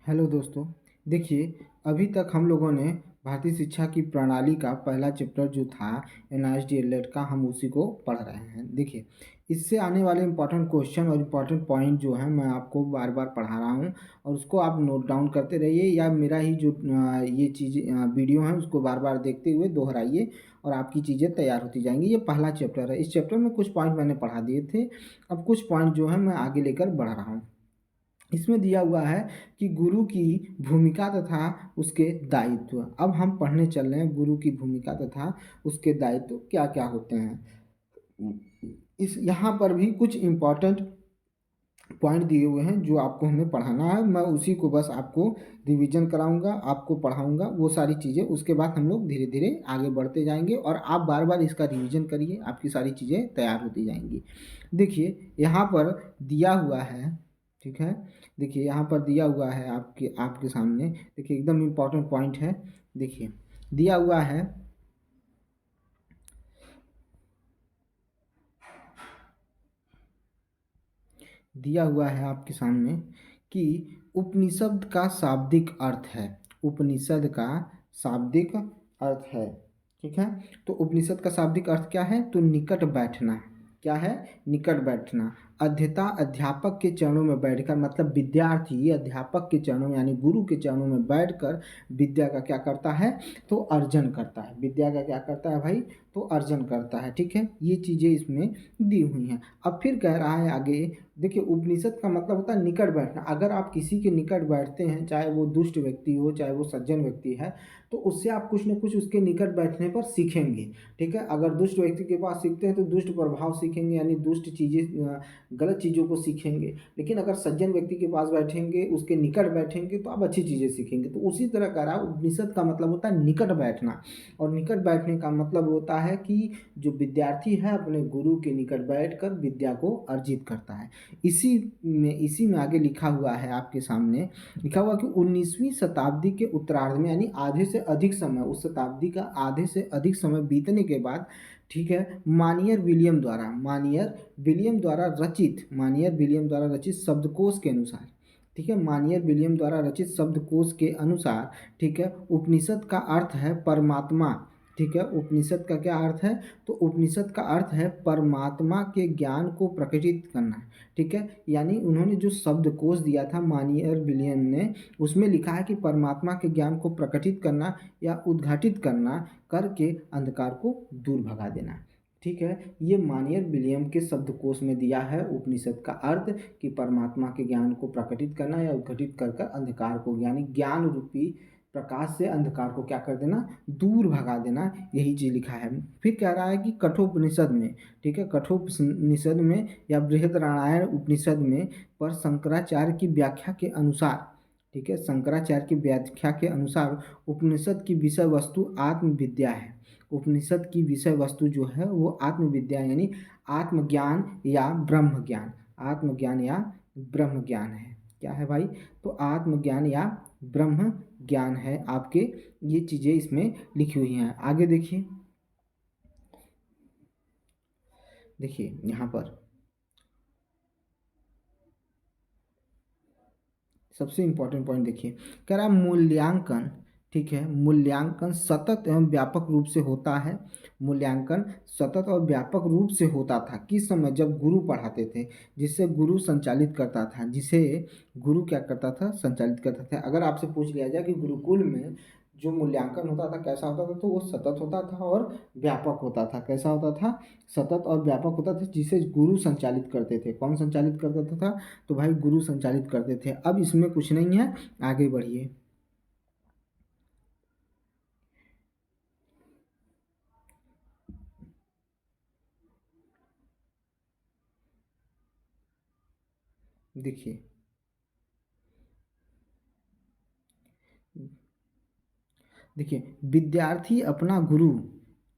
Hello दोस्तों। देखिए, अभी तक हम लोगों ने भारतीय शिक्षा की प्रणाली का पहला चैप्टर जो था NIST का, हम उसी को पढ़ रहे हैं। देखिए, इससे आने वाले इम्पोर्टेंट क्वेश्चन और इम्पोर्टेंट पॉइंट जो हैं मैं आपको बार बार पढ़ा रहा हूँ, और उसको आप नोट डाउन करते रहिए, या मेरा ही जो ये चीज़ वीडियो है उसको बार बार देखते हुए दोहराइए, और आपकी चीज़ें तैयार होती जाएंगी। ये पहला चैप्टर है। इस चैप्टर में कुछ पॉइंट मैंने पढ़ा दिए थे, अब कुछ पॉइंट जो है मैं आगे लेकर बढ़ रहा हूँ। इसमें दिया हुआ है कि गुरु की भूमिका तथा उसके दायित्व। अब हम पढ़ने चल रहे हैं गुरु की भूमिका तथा उसके दायित्व क्या क्या होते हैं। इस यहाँ पर भी कुछ इम्पोर्टेंट पॉइंट दिए हुए हैं जो आपको हमें पढ़ाना है। मैं उसी को बस आपको रिवीजन कराऊंगा, आपको पढ़ाऊंगा वो सारी चीज़ें। उसके बाद हम लोग धीरे धीरे आगे बढ़ते जाएंगे, और आप बार बार इसका रिवीजन करिए, आपकी सारी चीज़ें तैयार होती जाएंगी। देखिए यहाँ पर दिया हुआ है, ठीक है। देखिए यहाँ पर दिया हुआ है आपके आपके सामने। देखिए एकदम इम्पोर्टेंट पॉइंट है। देखिए दिया हुआ है, दिया हुआ है आपके सामने कि उपनिषद का शाब्दिक अर्थ है। उपनिषद का शाब्दिक अर्थ है, ठीक है। तो उपनिषद का शाब्दिक अर्थ क्या है? तो निकट बैठना। क्या है? निकट बैठना। अध्येता अध्यापक के चरणों में बैठकर, मतलब विद्यार्थी अध्यापक के चरणों में यानी गुरु के चरणों में बैठकर विद्या का क्या करता है? तो अर्जन करता है। विद्या का क्या करता है भाई? तो अर्जन करता है, ठीक है। ये चीज़ें इसमें दी हुई हैं। अब फिर कह रहा है आगे, देखिए उपनिषद का मतलब होता है निकट बैठना। अगर आप किसी के निकट बैठते हैं, चाहे वो दुष्ट व्यक्ति हो चाहे वो सज्जन व्यक्ति है, तो उससे आप कुछ न कुछ उसके निकट बैठने पर सीखेंगे, ठीक है। अगर दुष्ट व्यक्ति के पास सीखते हैं तो दुष्ट प्रभाव सीखेंगे, यानी दुष्ट चीज़ें, गलत चीज़ों को सीखेंगे। लेकिन अगर सज्जन व्यक्ति के पास बैठेंगे, उसके निकट बैठेंगे, तो आप अच्छी चीज़ें सीखेंगे। तो उसी तरह का रहा, उपनिषद का मतलब होता है निकट बैठना। और निकट बैठने का मतलब होता है कि जो विद्यार्थी है अपने गुरु के निकट बैठकर विद्या को अर्जित करता है। इसी में आगे लिखा हुआ है आपके सामने, लिखा हुआ कि 19वीं शताब्दी के उत्तरार्ध में, यानी आधे से अधिक समय, उस शताब्दी का आधे से अधिक समय बीतने के बाद, ठीक है, मानियर विलियम द्वारा रचित शब्दकोश के अनुसार, ठीक है, मानियर विलियम द्वारा रचित शब्दकोश के अनुसार, ठीक है, उपनिषद का अर्थ है परमात्मा। ठीक है, उपनिषद का क्या अर्थ है? तो उपनिषद का अर्थ है परमात्मा के ज्ञान को प्रकटित करना, ठीक है। यानी उन्होंने जो शब्दकोश दिया था मानियर विलियम ने, उसमें लिखा है कि परमात्मा के ज्ञान को प्रकटित करना या उद्घाटित करना, करके अंधकार को दूर भगा देना, ठीक है। ये मानियर विलियम के शब्दकोश में दिया है उपनिषद का अर्थ, कि परमात्मा के ज्ञान को प्रकटित करना या उद्घटित कर कर अंधकार को, यानी ज्ञान रूपी प्रकाश से अंधकार को क्या कर देना? दूर भगा देना। यही चीज लिखा है। फिर कह रहा है कि कठोपनिषद में, ठीक है, कठोपनिषद में या बृहदरामायण उपनिषद में पर शंकराचार्य की व्याख्या के अनुसार, ठीक है, शंकराचार्य की व्याख्या के अनुसार उपनिषद की विषय वस्तु आत्मविद्या है। उपनिषद की विषय वस्तु जो है वो आत्मविद्या, यानी आत्मज्ञान या ब्रह्म ज्ञान, आत्मज्ञान या ब्रह्म ज्ञान है। क्या है भाई? तो आत्मज्ञान या ब्रह्म ज्ञान है आपके। ये चीजें इसमें लिखी हुई हैं। आगे देखिए, देखिए यहाँ पर सबसे इम्पोर्टेंट पॉइंट देखिए, कह रहा है मूल्यांकन, ठीक है, मूल्यांकन सतत एवं व्यापक रूप से होता है। मूल्यांकन सतत और व्यापक रूप से होता था किस समय? जब गुरु पढ़ाते थे, जिसे गुरु संचालित करता था, जिसे गुरु क्या करता था? संचालित करता था। अगर आपसे पूछ लिया जाए कि गुरुकुल में जो मूल्यांकन होता था कैसा होता था, तो वो सतत होता था और व्यापक होता था। कैसा होता था? सतत और व्यापक होता था, जिसे गुरु संचालित करते थे। कौन संचालित करता था? तो भाई गुरु संचालित करते थे। अब इसमें कुछ नहीं है, आगे बढ़िए। देखिए, देखिए विद्यार्थी अपना गुरु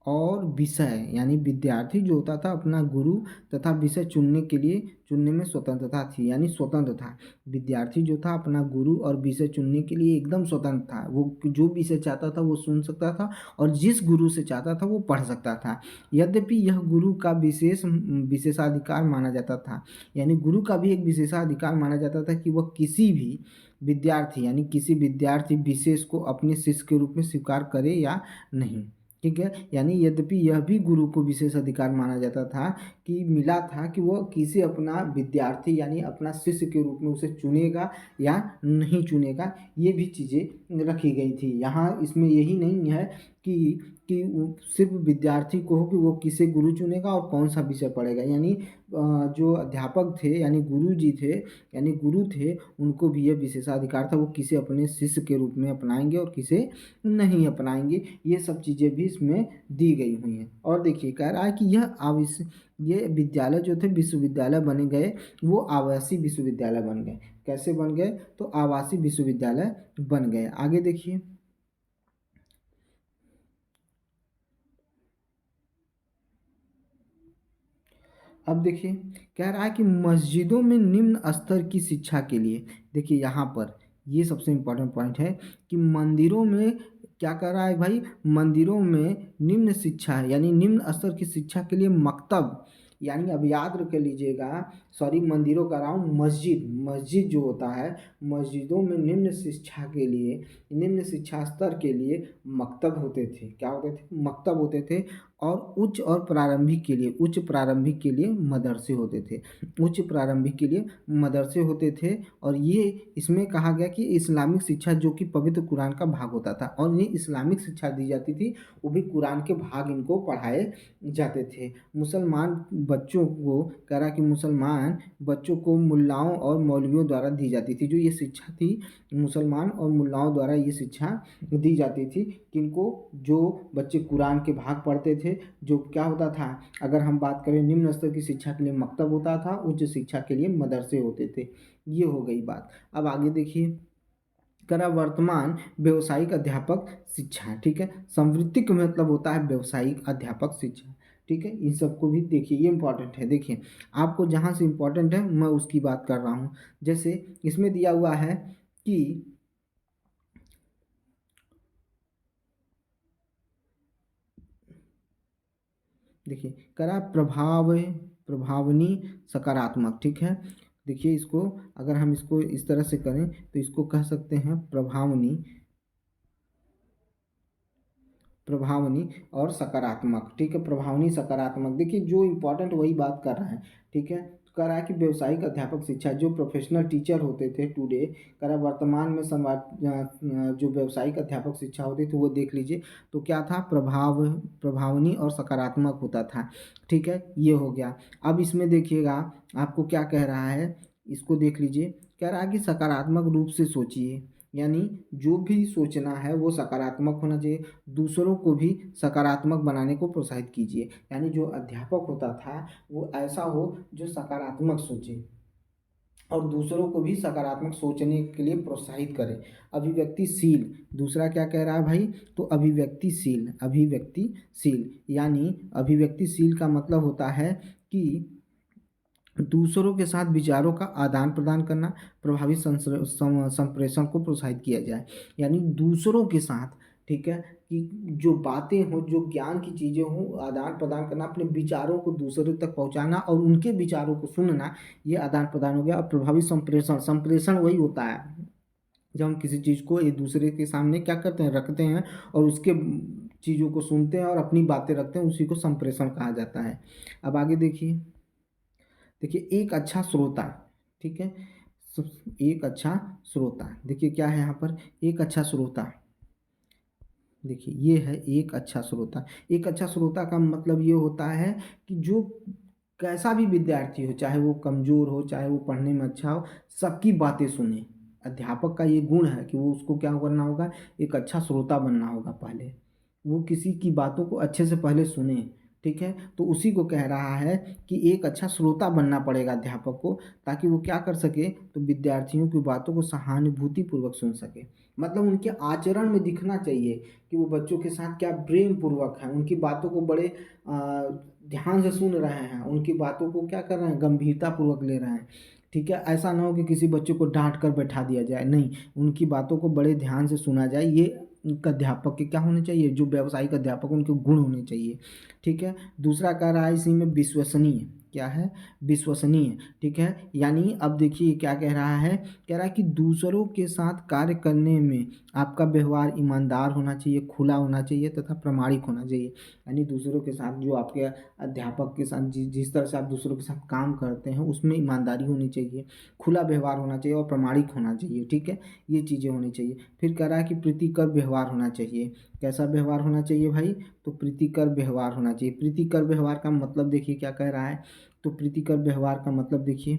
और विषय, यानी विद्यार्थी जो होता था अपना गुरु तथा विषय चुनने के लिए, चुनने में स्वतंत्रता थी, यानी स्वतंत्र था। विद्यार्थी जो था अपना गुरु और विषय चुनने के लिए एकदम स्वतंत्र था। वो जो विषय चाहता था वो सुन सकता था, और जिस गुरु से चाहता था वो पढ़ सकता था। यद्यपि यह गुरु का विशेषाधिकार माना जाता था, यानी गुरु का भी एक विशेषाधिकार माना जाता था कि वह किसी भी विद्यार्थी यानी किसी विद्यार्थी विशेष को अपने शिष्य के रूप में स्वीकार करे या नहीं। ठीक है, यानी यद्यपि यह भी गुरु को विशेष अधिकार माना जाता था कि मिला था कि वह किसी अपना विद्यार्थी यानी अपना शिष्य के रूप में उसे चुनेगा या नहीं चुनेगा, ये भी चीज़ें रखी गई थी। यहाँ इसमें यही नहीं है कि सिर्फ विद्यार्थी को हो कि वो किसे गुरु चुनेगा और कौन सा विषय पढ़ेगा, यानी जो अध्यापक थे यानी गुरु जी थे यानी गुरु थे, उनको भी यह विशेषाधिकार था, वो किसे अपने शिष्य के रूप में अपनाएंगे और किसे नहीं अपनाएंगे। ये सब चीज़ें भी इसमें दी गई हुई हैं। और देखिए कह रहा है कि ये विद्यालय जो थे विश्वविद्यालय बने गए, वो आवासीय विश्वविद्यालय बन गए। कैसे बन गए? तो आवासीय विश्वविद्यालय बन गए। आगे देखिए, अब देखिए कह रहा है कि मस्जिदों में निम्न स्तर की शिक्षा के लिए, देखिए यहाँ पर ये सबसे इम्पोर्टेंट पॉइंट है कि मंदिरों में क्या कर रहा है भाई, मंदिरों में निम्न शिक्षा यानी निम्न स्तर की शिक्षा के लिए मकतब, यानी अब याद रख लीजिएगा, सॉरी मंदिरों का रहा हूँ, मस्जिद मस्जिद जो होता है, मस्जिदों में निम्न शिक्षा के लिए, निम्न शिक्षा स्तर के लिए मकतब होते थे। क्या होते थे? मकतब होते थे। और उच्च और प्रारंभिक के लिए, उच्च प्रारंभिक के लिए मदरसे होते थे, उच्च प्रारंभिक के लिए मदरसे होते थे। और ये इसमें कहा गया कि इस्लामिक शिक्षा जो कि पवित्र कुरान का भाग होता था, और ये इस्लामिक शिक्षा दी जाती थी, वो भी कुरान के भाग इनको पढ़ाए जाते थे। मुसलमान बच्चों को कह रहा कि मुसलमान बच्चों को मुल्लाओं और मौलवियों द्वारा दी जाती थी। जो ये शिक्षा थी, मुसलमान और मुल्लाओं द्वारा ये शिक्षा दी जाती थी। किनको? जो बच्चे कुरान के भाग पढ़ते थे। जो क्या होता था, अगर हम बात करें निम्न स्तर की शिक्षा के लिए मकतब होता था, उच्च शिक्षा के लिए मदरसे होते थे। ये हो गई बात। अब आगे देखिए, करा वर्तमान व्यवसायिक अध्यापक शिक्षा। ठीक है, संवृत्तिक मतलब होता है व्यवसायिक अध्यापक शिक्षा। ठीक है, इन सबको भी देखिए, ये इंपॉर्टेंट है। देखिए आपको जहाँ से इंपॉर्टेंट है मैं उसकी बात कर रहा हूँ। जैसे इसमें दिया हुआ है कि देखिए करा प्रभावनी सकारात्मक। ठीक है, देखिए इसको अगर हम इसको इस तरह से करें तो इसको कह सकते हैं प्रभावनी, प्रभावनी और सकारात्मक। ठीक है, प्रभावनी सकारात्मक। देखिए जो इम्पोर्टेंट वही बात कर रहा है। ठीक है, कह रहा है कि व्यवसायिक अध्यापक शिक्षा जो प्रोफेशनल टीचर होते थे टुडे, कह रहा है वर्तमान में जो व्यवसायिक अध्यापक शिक्षा होती थी वो देख लीजिए, तो क्या था, प्रभावनी और सकारात्मक होता था। ठीक है, ये हो गया। अब इसमें देखिएगा आपको क्या कह रहा है, इसको देख लीजिए। कह रहा है कि सकारात्मक रूप से सोचिए, यानी जो भी सोचना है वो सकारात्मक होना चाहिए। दूसरों को भी सकारात्मक बनाने को प्रोत्साहित कीजिए, यानी जो अध्यापक होता था वो ऐसा हो जो सकारात्मक सोचे और दूसरों को भी सकारात्मक सोचने के लिए प्रोत्साहित करे। अभिव्यक्तिशील, दूसरा क्या कह रहा है भाई, तो अभिव्यक्तिशील, अभिव्यक्तिशील यानी अभिव्यक्तिशील का मतलब होता है कि दूसरों के साथ विचारों का आदान प्रदान करना, प्रभावी संप्रेषण को प्रोत्साहित किया जाए, यानी दूसरों के साथ। ठीक है, कि जो बातें हो, जो ज्ञान की चीज़ें हों, आदान प्रदान करना, अपने विचारों को दूसरों तक पहुंचाना और उनके विचारों को सुनना, ये आदान प्रदान हो गया। और प्रभावी संप्रेषण, संप्रेषण वही होता है जब हम किसी चीज़ को एक दूसरे के सामने क्या करते हैं, रखते हैं और उसके चीज़ों को सुनते हैं और अपनी बातें रखते हैं, उसी को संप्रेषण कहा जाता है। अब आगे देखिए, देखिए एक अच्छा श्रोता। ठीक है, एक अच्छा श्रोता, देखिए क्या है यहाँ पर, एक अच्छा श्रोता। देखिए ये है एक अच्छा श्रोता। एक अच्छा श्रोता का मतलब ये होता है कि जो कैसा भी विद्यार्थी हो, चाहे वो कमज़ोर हो, चाहे वो पढ़ने में अच्छा हो, सबकी बातें सुने। अध्यापक का ये गुण है कि वो उसको क्या करना होगा, एक अच्छा श्रोता बनना होगा। पहले वो किसी की बातों को अच्छे से पहले सुने। ठीक है, तो उसी को कह रहा है कि एक अच्छा श्रोता बनना पड़ेगा अध्यापक को, ताकि वो क्या कर सके, तो विद्यार्थियों की बातों को सहानुभूतिपूर्वक सुन सके। मतलब उनके आचरण में दिखना चाहिए कि वो बच्चों के साथ क्या प्रेम पूर्वक हैं, उनकी बातों को बड़े ध्यान से सुन रहे हैं, उनकी बातों को क्या कर रहे हैं, गंभीरता पूर्वक ले रहे हैं। ठीक है, ऐसा ना हो कि किसी बच्चे को डांट कर बैठा दिया जाए, नहीं, उनकी बातों को बड़े ध्यान से सुना जाए। ये एक अध्यापक के क्या होने चाहिए, जो व्यावसायिक अध्यापक उनके गुण होने चाहिए। ठीक है, दूसरा कह रहा है इसी में विश्वसनीय। क्या है, विश्वसनीय। ठीक है, यानी अब देखिए क्या कह रहा है, कह रहा है कि दूसरों के साथ कार्य करने में आपका व्यवहार ईमानदार होना चाहिए, खुला होना चाहिए तथा प्रामाणिक होना चाहिए। यानी दूसरों के साथ, जो आपके अध्यापक के साथ जिस तरह से आप दूसरों के साथ काम करते हैं उसमें ईमानदारी होनी चाहिए, खुला व्यवहार होना चाहिए और प्रामाणिक होना चाहिए। ठीक है, ये चीज़ें होनी चाहिए। फिर कह रहा है कि प्रीतिकर व्यवहार होना चाहिए। कैसा व्यवहार होना चाहिए भाई, तो प्रीतिकर व्यवहार होना चाहिए। प्रीतिकर व्यवहार का मतलब देखिए क्या कह रहा है, तो प्रीतिकर व्यवहार का मतलब देखिए,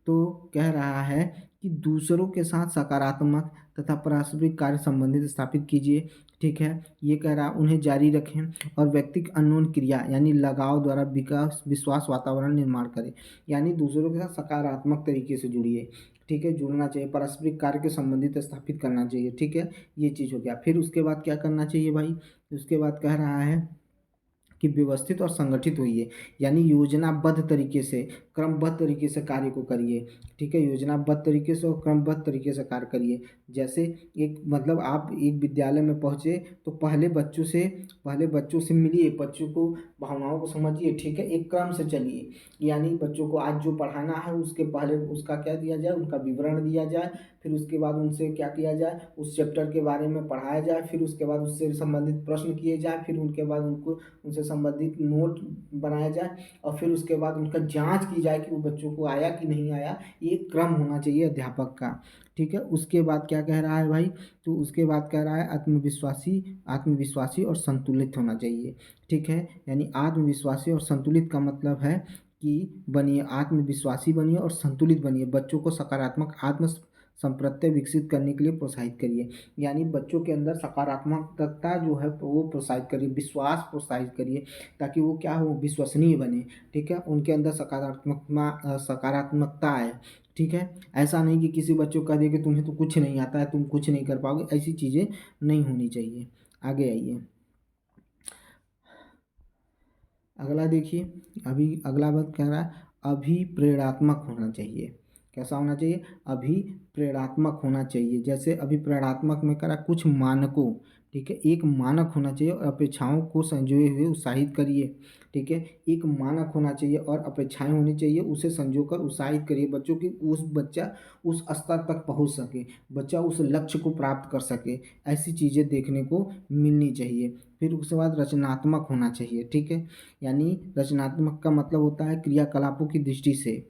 तो कह रहा है कि दूसरों के साथ सकारात्मक तथा पारस्परिक कार्य संबंधित स्थापित कीजिए। ठीक है, ये कह रहा है उन्हें जारी रखें और व्यक्तिगत अन्योन्य क्रिया यानी लगाव द्वारा विकास विश्वास वातावरण निर्माण करें। यानी दूसरों के साथ सकारात्मक तरीके से जुड़िए। ठीक है, जुड़ना चाहिए, पारस्परिक कार्य के संबंधित स्थापित करना चाहिए। ठीक है, ये चीज़ हो गया। फिर उसके बाद क्या करना चाहिए भाई, उसके बाद कह रहा है कि व्यवस्थित और संगठित होइए, यानी योजनाबद्ध तरीके से, क्रमबद्ध तरीके से कार्य को करिए। ठीक है, योजनाबद्ध तरीके से और क्रमबद्ध तरीके से कार्य करिए। जैसे एक मतलब आप एक विद्यालय में पहुँचे तो पहले बच्चों से मिलिए, बच्चों को भावनाओं को समझिए। ठीक है, एक क्रम से चलिए, यानी बच्चों को आज जो पढ़ाना है उसके पहले उसका क्या दिया जाए, उनका विवरण दिया जाए। फिर उसके बाद उनसे क्या किया जाए, उस चैप्टर के बारे में पढ़ाया जाए। फिर उसके बाद उससे संबंधित प्रश्न किए जाए। फिर उनके बाद उनसे संबंधित नोट बनाया जाए और फिर उसके बाद उनका जांच की जाए कि वो बच्चों को आया कि नहीं आया। ये क्रम होना चाहिए अध्यापक का। ठीक है, उसके बाद क्या कह रहा है भाई, तो उसके बाद कह रहा है आत्मविश्वासी और संतुलित होना चाहिए। ठीक है, यानी आत्मविश्वासी और संतुलित का मतलब है कि बनिए, आत्मविश्वासी बनिए और संतुलित बनिए। बच्चों को सकारात्मक आत्म संप्रत्यय विकसित करने के लिए प्रोत्साहित करिए। यानी बच्चों के अंदर सकारात्मकता जो है तो वो प्रोत्साहित करिए, विश्वास प्रोत्साहित करिए, ताकि वो क्या हो, विश्वसनीय बने। ठीक है, उनके अंदर सकारात्मकता आए। ठीक है, ऐसा नहीं कि किसी बच्चे को कह दिए कि तुम्हें तो कुछ नहीं आता है, तुम कुछ नहीं कर पाओगे, ऐसी चीज़ें नहीं होनी चाहिए। आगे आइए, अगला देखिए। अभी अगला बात कह रहा है अभिप्रेरणात्मक होना चाहिए। कैसा होना चाहिए, अभिप्रेरणात्मक होना चाहिए। जैसे अभिप्रेरणात्मक में कह रहा है कुछ मानकों, ठीक है, एक मानक होना चाहिए और अपेक्षाओं को संजोए हुए उत्साहित करिए। ठीक है, एक मानक होना चाहिए और अपेक्षाएं होनी चाहिए, उसे संजोकर उत्साहित करिए बच्चों की, उस बच्चा उस स्तर तक पहुंच सके, बच्चा उस लक्ष्य को प्राप्त कर सके। ऐसी चीज़ें देखने को मिलनी चाहिए। फिर उसके बाद रचनात्मक होना चाहिए। ठीक है, यानी रचनात्मक का मतलब होता है क्रियाकलापों की दृष्टि से,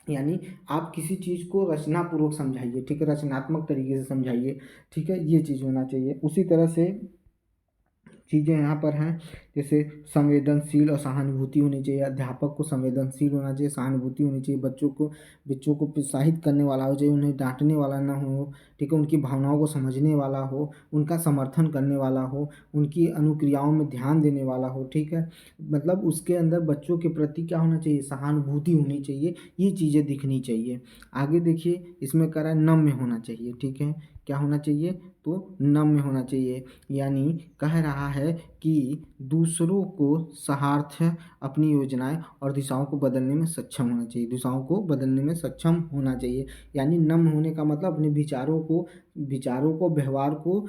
यानी आप किसी चीज़ को रचनापूर्वक समझाइए। ठीक है, रचनात्मक तरीके से समझाइए। ठीक है, ये चीज़ होना चाहिए। उसी तरह से चीज़ें यहाँ पर हैं, जैसे संवेदनशील और सहानुभूति होनी चाहिए। अध्यापक को संवेदनशील होना चाहिए, सहानुभूति होनी चाहिए। बच्चों को प्रोत्साहित करने वाला हो चाहिए, उन्हें डांटने वाला ना हो। ठीक है, उनकी भावनाओं को समझने वाला हो, उनका समर्थन करने वाला हो, उनकी अनुक्रियाओं में ध्यान देने वाला हो। ठीक है, मतलब उसके अंदर बच्चों के प्रति क्या होना चाहिए, सहानुभूति होनी चाहिए। ये चीज़ें दिखनी चाहिए। आगे देखिए, इसमें कह रहा है नम्य होना चाहिए। ठीक है, क्या होना चाहिए, तो नम्य होना चाहिए। यानी कह रहा है कि दूसरों को सहार्थ अपनी योजनाएं और दिशाओं को बदलने में सक्षम होना चाहिए, दिशाओं को बदलने में सक्षम होना चाहिए। यानी नम्र होने का मतलब अपने विचारों को व्यवहार को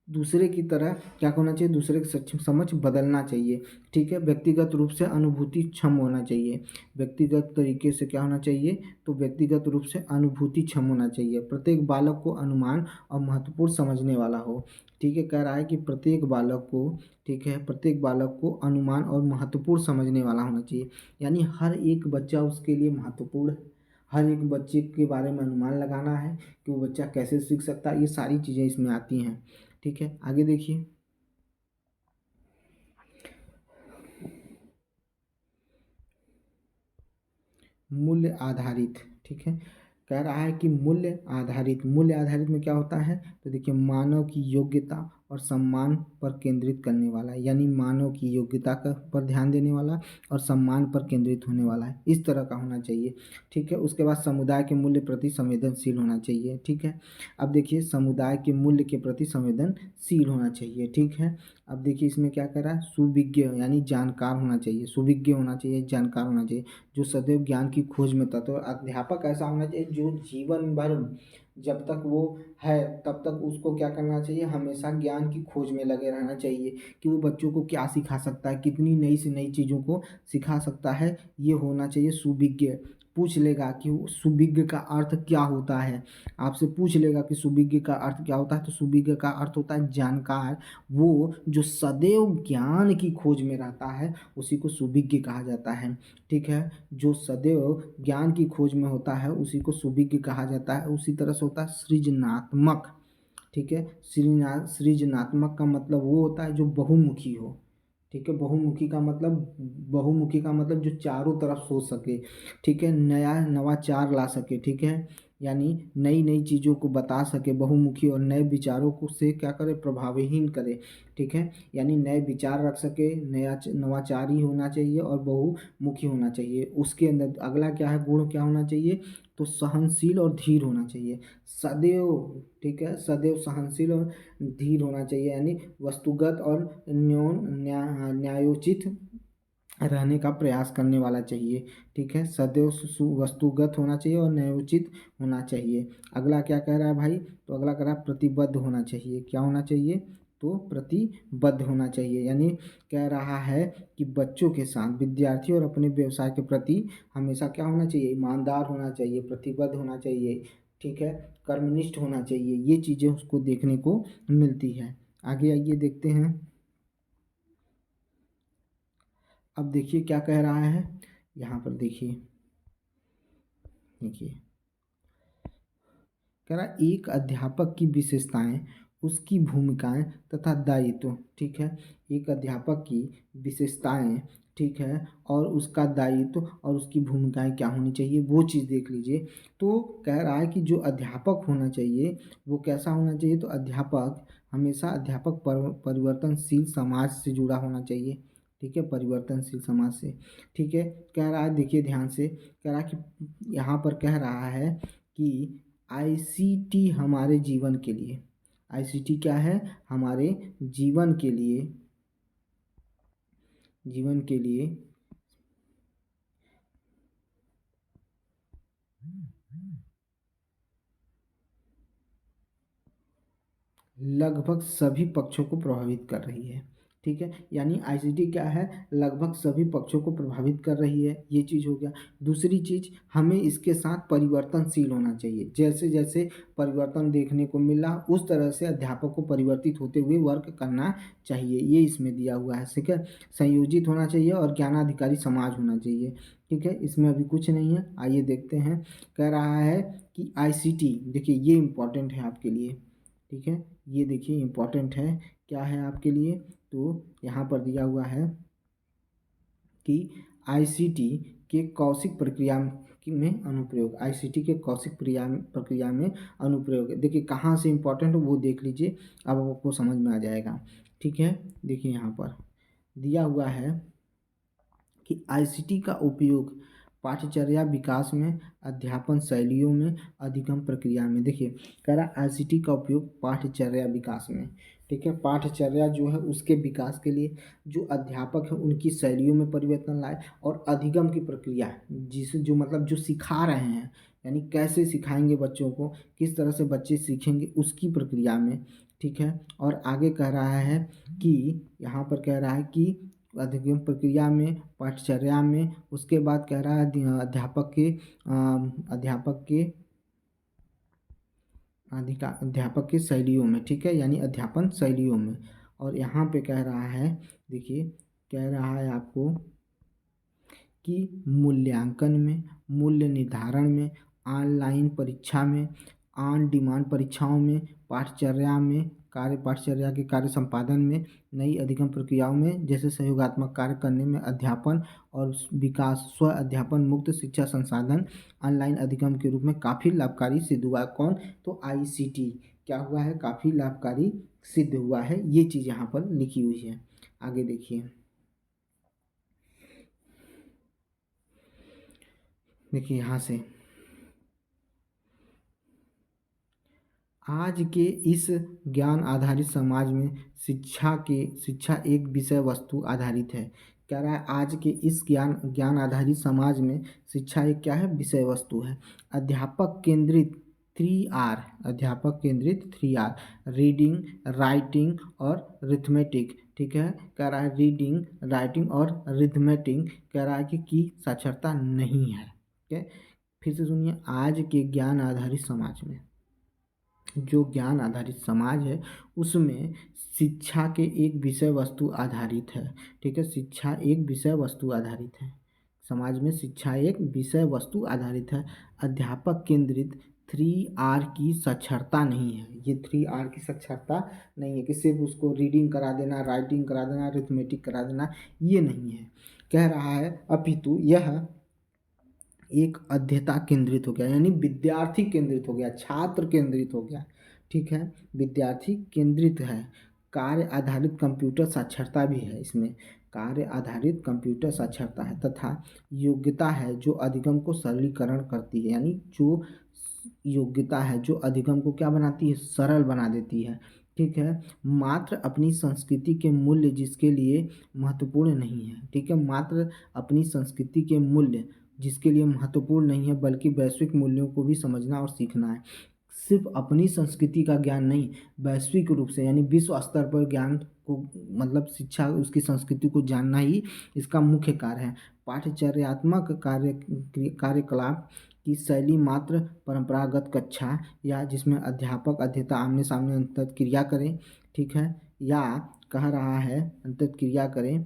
दूसरे की तरह क्या होना चाहिए, दूसरे के सक्षम समझ बदलना चाहिए। ठीक है, व्यक्तिगत रूप से अनुभूति क्षम होना चाहिए। व्यक्तिगत तरीके से क्या होना चाहिए, तो व्यक्तिगत रूप से अनुभूति क्षम होना चाहिए। प्रत्येक बालक को अनुमान और महत्वपूर्ण समझने वाला हो। ठीक है, कह रहा है कि प्रत्येक बालक को, ठीक है, प्रत्येक बालक को अनुमान और महत्वपूर्ण समझने वाला होना चाहिए। यानी हर एक बच्चा उसके लिए महत्वपूर्ण है। हर एक बच्चे के बारे में अनुमान लगाना है कि वो बच्चा कैसे सीख सकता है। ये सारी चीज़ें इसमें आती हैं। ठीक है, आगे देखिए। मूल्य आधारित, ठीक है, कह रहा है कि मूल्य आधारित में क्या होता है, तो देखिए मानव की योग्यता और सम्मान पर केंद्रित करने वाला है। यानी मानव की योग्यता का पर ध्यान देने वाला और सम्मान पर केंद्रित होने वाला है, इस तरह का होना चाहिए। ठीक है, उसके बाद समुदाय के मूल्य प्रति संवेदनशील होना चाहिए। ठीक है, अब देखिए समुदाय के मूल्य के प्रति संवेदनशील होना चाहिए। ठीक है, अब देखिए इसमें क्या कर रहा है, सुविज्ञ यानी जानकार होना चाहिए, सुविज्ञ होना चाहिए, जानकार होना चाहिए, जो सदैव ज्ञान की खोज में तत्पर। अध्यापक ऐसा होना चाहिए जो जीवन भर जब तक वो है तब तक उसको क्या करना चाहिए, हमेशा ज्ञान की खोज में लगे रहना चाहिए कि वो बच्चों को क्या सिखा सकता है, कितनी नई से नई चीज़ों को सिखा सकता है। ये होना चाहिए सुविज्ञ। पूछ लेगा कि सुविज्ञ का अर्थ क्या होता है, आपसे पूछ लेगा कि सुविज्ञ का अर्थ क्या होता है, तो सुविज्ञ का अर्थ होता है जानकार। वो जो सदैव ज्ञान की खोज में रहता है उसी को सुविज्ञ कहा जाता है। ठीक है, जो सदैव ज्ञान की खोज में होता है उसी को सुविज्ञ कहा जाता है। उसी तरह से होता है सृजनात्मक। ठीक है, सृजनात्मक का मतलब वो होता है जो बहुमुखी हो। ठीक है, बहुमुखी का मतलब जो चारों तरफ सोच सके। ठीक है, नया नवाचार ला सके। ठीक है, यानी नई नई चीज़ों को बता सके, बहुमुखी और नए विचारों को से क्या करे, प्रभावहीन करे। ठीक है, यानी नए विचार रख सके, नया नवाचारी होना चाहिए और बहुमुखी होना चाहिए। उसके अंदर अगला क्या है, गुण क्या होना चाहिए, तो सहनशील और धीर होना चाहिए सदैव। ठीक है, सदैव सहनशील और धीर होना चाहिए, यानी वस्तुगत और न्यायोचित रहने का प्रयास करने वाला चाहिए। ठीक है, सदैव वस्तुगत होना चाहिए और न्यायोचित होना चाहिए। अगला क्या कह रहा है भाई, तो अगला कह रहा है प्रतिबद्ध होना चाहिए। क्या होना चाहिए, तो प्रतिबद्ध होना चाहिए, यानी कह रहा है कि बच्चों के साथ विद्यार्थी और अपने व्यवसाय के प्रति हमेशा क्या होना चाहिए, ईमानदार होना चाहिए, प्रतिबद्ध होना चाहिए। ठीक है, कर्मनिष्ठ होना चाहिए। ये चीज़ें उसको देखने को मिलती है। आगे आइए देखते हैं। अब देखिए क्या कह रहा है यहाँ पर, देखिए देखिए कह रहा एक अध्यापक की विशेषताएं, उसकी भूमिकाएं तथा दायित्व। ठीक है, एक अध्यापक की विशेषताएं, ठीक है, और उसका दायित्व और उसकी भूमिकाएं क्या होनी चाहिए वो चीज़ देख लीजिए। तो कह रहा है कि जो अध्यापक होना चाहिए वो कैसा होना चाहिए, तो अध्यापक हमेशा अध्यापक परिवर्तनशील समाज से जुड़ा होना चाहिए। ठीक है, परिवर्तनशील समाज से। ठीक है, कह रहा है, देखिए ध्यान से, कह रहा है कि यहाँ पर कह रहा है कि आईसीटी हमारे जीवन के लिए, आईसीटी क्या है, हमारे जीवन के लिए, जीवन के लिए लगभग सभी पक्षों को प्रभावित कर रही है। ठीक है, यानी आईसीटी क्या है, लगभग सभी पक्षों को प्रभावित कर रही है। ये चीज़ हो गया। दूसरी चीज़, हमें इसके साथ परिवर्तनशील होना चाहिए। जैसे जैसे परिवर्तन देखने को मिला उस तरह से अध्यापक को परिवर्तित होते हुए वर्क करना चाहिए, ये इसमें दिया हुआ है। ठीक है, संयोजित होना चाहिए और ज्ञानाधिकारी समाज होना चाहिए। ठीक है, इसमें अभी कुछ नहीं है। आइए देखते हैं, कह रहा है कि आईसीटी, देखिए ये इम्पोर्टेंट है आपके लिए। ठीक है, ये देखिए इम्पोर्टेंट है, क्या है आपके लिए, तो यहाँ पर दिया हुआ है कि आईसीटी के कौशिक प्रक्रिया में अनुप्रयोग, आईसीटी के कौशिक प्रक्रिया में अनुप्रयोग। देखिए कहाँ से इम्पोर्टेंट है वो देख लीजिए, अब आपको समझ में आ जाएगा। ठीक है, देखिए यहाँ पर दिया हुआ है कि आईसीटी का उपयोग पाठ्यचर्या विकास में, अध्यापन शैलियों में, अधिगम प्रक्रिया में। देखिए कह रहा आईसीटी का उपयोग पाठ्यचर्या विकास में। ठीक है, पाठ्यचर्या जो है उसके विकास के लिए, जो अध्यापक है उनकी शैलियों में परिवर्तन लाए, और अधिगम की प्रक्रिया जिसे जो मतलब जो सिखा रहे हैं, यानी कैसे सिखाएंगे बच्चों को, किस तरह से बच्चे सीखेंगे उसकी प्रक्रिया में। ठीक है, और आगे कह रहा है कि यहाँ पर कह रहा है कि अधिगम प्रक्रिया में, पाठचर्या में, उसके बाद कह रहा है अध्यापक के अध्यापक के शैलियों में। ठीक है, यानी अध्यापन शैलियों में। और यहाँ पे कह रहा है, देखिए कह रहा है आपको कि मूल्यांकन में, मूल्य निर्धारण में, ऑनलाइन परीक्षा में, ऑन डिमांड परीक्षाओं में, पाठचर्या में, पाठचर्या के कार्य संपादन में, नई अधिगम प्रक्रियाओं में, जैसे सहयोगात्मक कार्य करने में, अध्यापन और विकास, स्व अध्यापन मुक्त शिक्षा संसाधन ऑनलाइन अधिगम के रूप में काफ़ी लाभकारी सिद्ध हुआ है। कौन, तो आईसीटी क्या हुआ है, काफ़ी लाभकारी सिद्ध हुआ है। ये चीज़ यहाँ पर लिखी हुई है। आगे देखिए, देखिए यहाँ से, आज के इस ज्ञान आधारित समाज में शिक्षा एक विषय वस्तु आधारित है। कह रहा है आज के इस ज्ञान आधारित समाज में शिक्षा एक क्या है, विषय वस्तु है। अध्यापक केंद्रित 3 R, अध्यापक केंद्रित 3 R, रीडिंग, राइटिंग और रिथमेटिक। ठीक है, कह रहा है रीडिंग, राइटिंग और रिथमेटिक, कह रहा है कि साक्षरता नहीं है। ठीक है, फिर से सुनिए, आज के ज्ञान आधारित समाज में, जो ज्ञान आधारित समाज है उसमें शिक्षा के एक विषय वस्तु आधारित है। ठीक है, शिक्षा एक विषय वस्तु आधारित है, समाज में शिक्षा एक विषय वस्तु आधारित है। अध्यापक केंद्रित 3 R की साक्षरता नहीं है। ये 3 R की साक्षरता नहीं है कि सिर्फ उसको रीडिंग करा देना, राइटिंग करा देना, अरिथमेटिक करा देना, ये नहीं है। कह रहा है अपितु यह एक अध्येता केंद्रित हो गया, यानी विद्यार्थी केंद्रित हो गया, छात्र केंद्रित हो गया। ठीक है, विद्यार्थी केंद्रित है। कार्य आधारित कंप्यूटर साक्षरता भी है इसमें, कार्य आधारित कंप्यूटर साक्षरता है, तथा योग्यता है जो अधिगम को सरलीकरण करती है, यानी जो योग्यता है जो अधिगम को क्या बनाती है, सरल बना देती है। ठीक है, मात्र अपनी संस्कृति के मूल्य जिसके लिए महत्वपूर्ण नहीं है। ठीक है, मात्र अपनी संस्कृति के मूल्य जिसके लिए महत्वपूर्ण नहीं है, बल्कि वैश्विक मूल्यों को भी समझना और सीखना है। सिर्फ अपनी संस्कृति का ज्ञान नहीं, वैश्विक रूप से यानी विश्व स्तर पर ज्ञान को, मतलब शिक्षा उसकी संस्कृति को जानना ही इसका मुख्य कार्य है। पाठ्यचर्यात्मक कार्यकलाप की शैली मात्र परंपरागत कक्षा या जिसमें अध्यापक अध्येता आमने सामने अंतःक्रिया करें, ठीक है, या कह रहा है अंतःक्रिया करें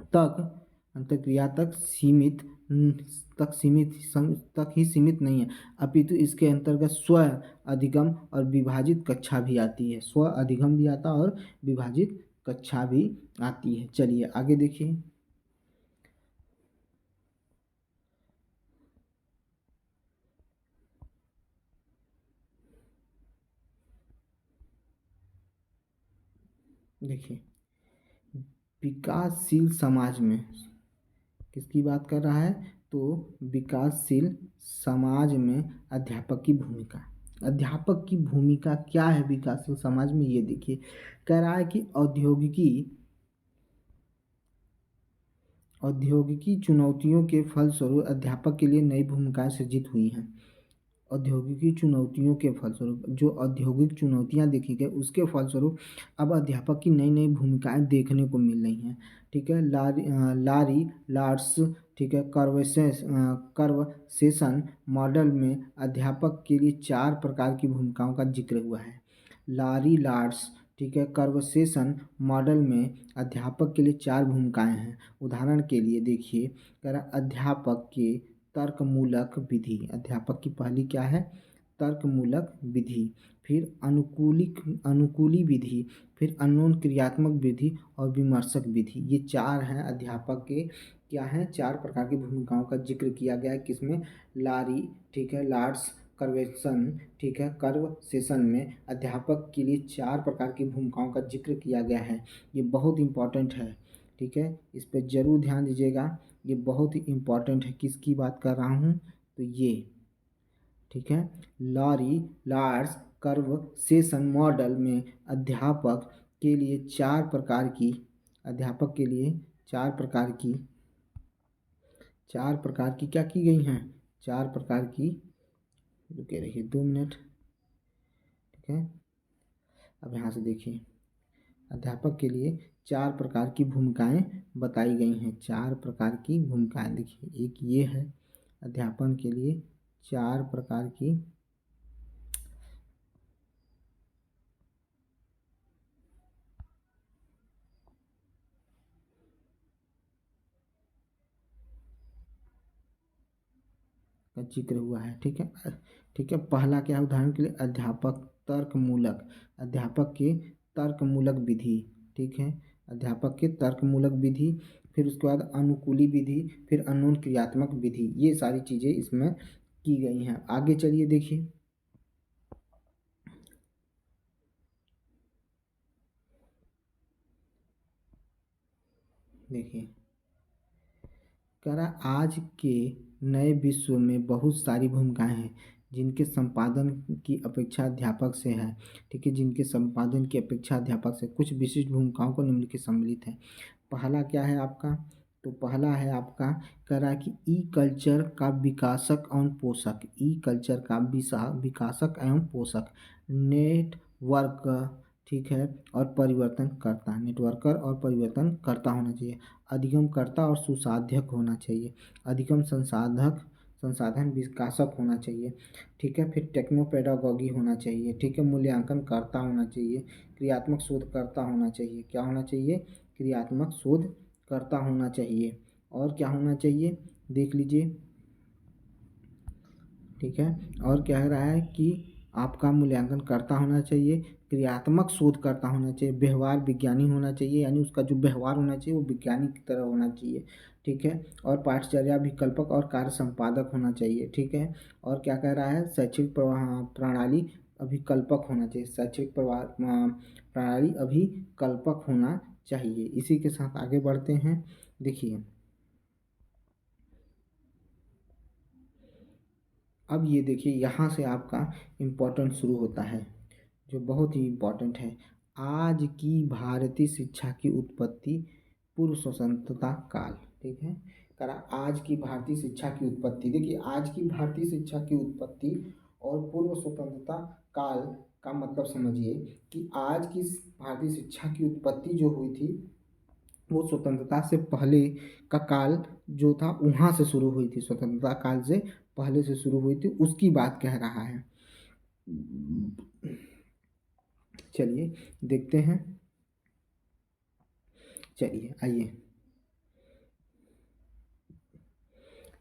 तक अंतःक्रिया तक ही सीमित नहीं है, अपितु इसके अंतर्गत स्व अधिगम और विभाजित कक्षा भी आती है। स्व अधिगम भी आता है और विभाजित कक्षा भी आती है। चलिए आगे देखिए, देखिए विकासशील समाज में किसकी बात कर रहा है, तो विकासशील समाज में अध्यापक की भूमिका। अध्यापक की भूमिका क्या है विकासशील समाज में, ये देखिए, कह रहा है कि औद्योगिकी चुनौतियों के फलस्वरूप अध्यापक के लिए नई भूमिकाएं सृजित हुई हैं। औद्योगिकी चुनौतियों के फलस्वरूप, जो औद्योगिक चुनौतियां देखी गई उसके फलस्वरूप अब अध्यापक की नई नई भूमिकाएं देखने को मिल रही हैं। ठीक है, लारी लार्स, ठीक है, कर्वसेशन मॉडल में अध्यापक के लिए 4 प्रकार की भूमिकाओं का जिक्र हुआ है। लारी लार्स, ठीक है, कर्वसेशन मॉडल में अध्यापक के लिए 4 भूमिकाएं हैं। उदाहरण के लिए देखिए, कह रहा अध्यापक के तर्कमूलक विधि, अध्यापक की पहली क्या है, तर्कमूलक विधि, फिर अनुकूली विधि, फिर अन्योन क्रियात्मक विधि और विमर्शक विधि। ये 4 हैं अध्यापक के, क्या हैं, 4 प्रकार की भूमिकाओं का जिक्र किया गया है किसमें, लारी, ठीक है, लार्स, कर्वेसन, ठीक है, कर्व सेशन में अध्यापक के लिए 4 प्रकार की भूमिकाओं का जिक्र किया गया है। ये बहुत इंपॉर्टेंट है। ठीक है, इस पर जरूर ध्यान दीजिएगा, ये बहुत ही इम्पॉर्टेंट है। किसकी बात कर रहा हूँ, तो ये, ठीक है, Laurillard conversation model में अध्यापक के लिए 4 प्रकार की, अध्यापक के लिए 4 प्रकार की, 4 प्रकार की क्या की गई हैं, 4 प्रकार की, रुके रहिए 2 मिनट। ठीक है, अब यहाँ से देखिए, अध्यापक के लिए 4 प्रकार की भूमिकाएं बताई गई हैं। 4 प्रकार की भूमिकाएं देखिए, एक ये है अध्यापन के लिए 4 प्रकार की, का जिक्र हुआ है। ठीक है, ठीक है, पहला क्या है, उदाहरण के लिए अध्यापक तर्कमूलक, अध्यापक के तर्कमूलक विधि। ठीक है, अध्यापक के तर्कमूलक विधि, फिर उसके बाद अनुकूली विधि, फिर अन्योन क्रियात्मक विधि, ये सारी चीज़ें इसमें की गई हैं। आगे चलिए देखिए, देखिए कह रहा आज के नए विश्व में बहुत सारी भूमिकाएं हैं जिनके संपादन की अपेक्षा अध्यापक से है। ठीक है, जिनके संपादन की अपेक्षा अध्यापक से कुछ विशिष्ट भूमिकाओं को निम्नलिखित सम्मिलित है। पहला क्या है आपका, तो पहला है आपका, कह रहा है कि ई कल्चर का विकासक एवं पोषक, ई कल्चर का विकासक एवं पोषक, नेटवर्क, ठीक है, और परिवर्तन करता, नेटवर्कर और परिवर्तन करता होना चाहिए, अधिगम करता और सुसाध्यक होना चाहिए, अधिगम संसाधन विकासक होना चाहिए, ठीक है, फिर टेक्नो पेडागॉगी होना चाहिए, ठीक है, मूल्यांकन करता होना चाहिए, क्रियात्मक शोधकर्ता होना चाहिए, क्या होना चाहिए, क्रियात्मक शोधकर्ता होना चाहिए, और क्या होना चाहिए देख लीजिए, ठीक है, और कह रहा है कि आपका मूल्यांकन करता होना चाहिए, क्रियात्मक शोधकर्ता होना चाहिए, व्यवहार विज्ञानी होना चाहिए, यानी उसका जो व्यवहार होना चाहिए वो वैज्ञानिक की तरह होना चाहिए, ठीक है, और पाठचर्या विकल्पक और कार्य संपादक होना चाहिए, ठीक है, और क्या कह रहा है, शैक्षिक प्रणाली अभिकल्पक होना चाहिए, शैक्षिक प्रणाली अभिकल्पक होना चाहिए। इसी के साथ आगे बढ़ते हैं। देखिए अब ये देखिए यहाँ से आपका इम्पोर्टेंट शुरू होता है, जो बहुत ही इम्पोर्टेंट है। आज की भारतीय शिक्षा की उत्पत्ति, पूर्व स्वतंत्रता काल, ठीक है, करा आज की भारतीय शिक्षा की उत्पत्ति। देखिए आज की भारतीय शिक्षा की उत्पत्ति और पूर्व स्वतंत्रता काल का मतलब समझिए कि आज की भारतीय शिक्षा की उत्पत्ति जो हुई थी वो स्वतंत्रता से पहले का काल जो था वहाँ से शुरू हुई थी, स्वतंत्रता काल से पहले से शुरू हुई थी, उसकी बात कह रहा है। चलिए देखते हैं, चलिए आइए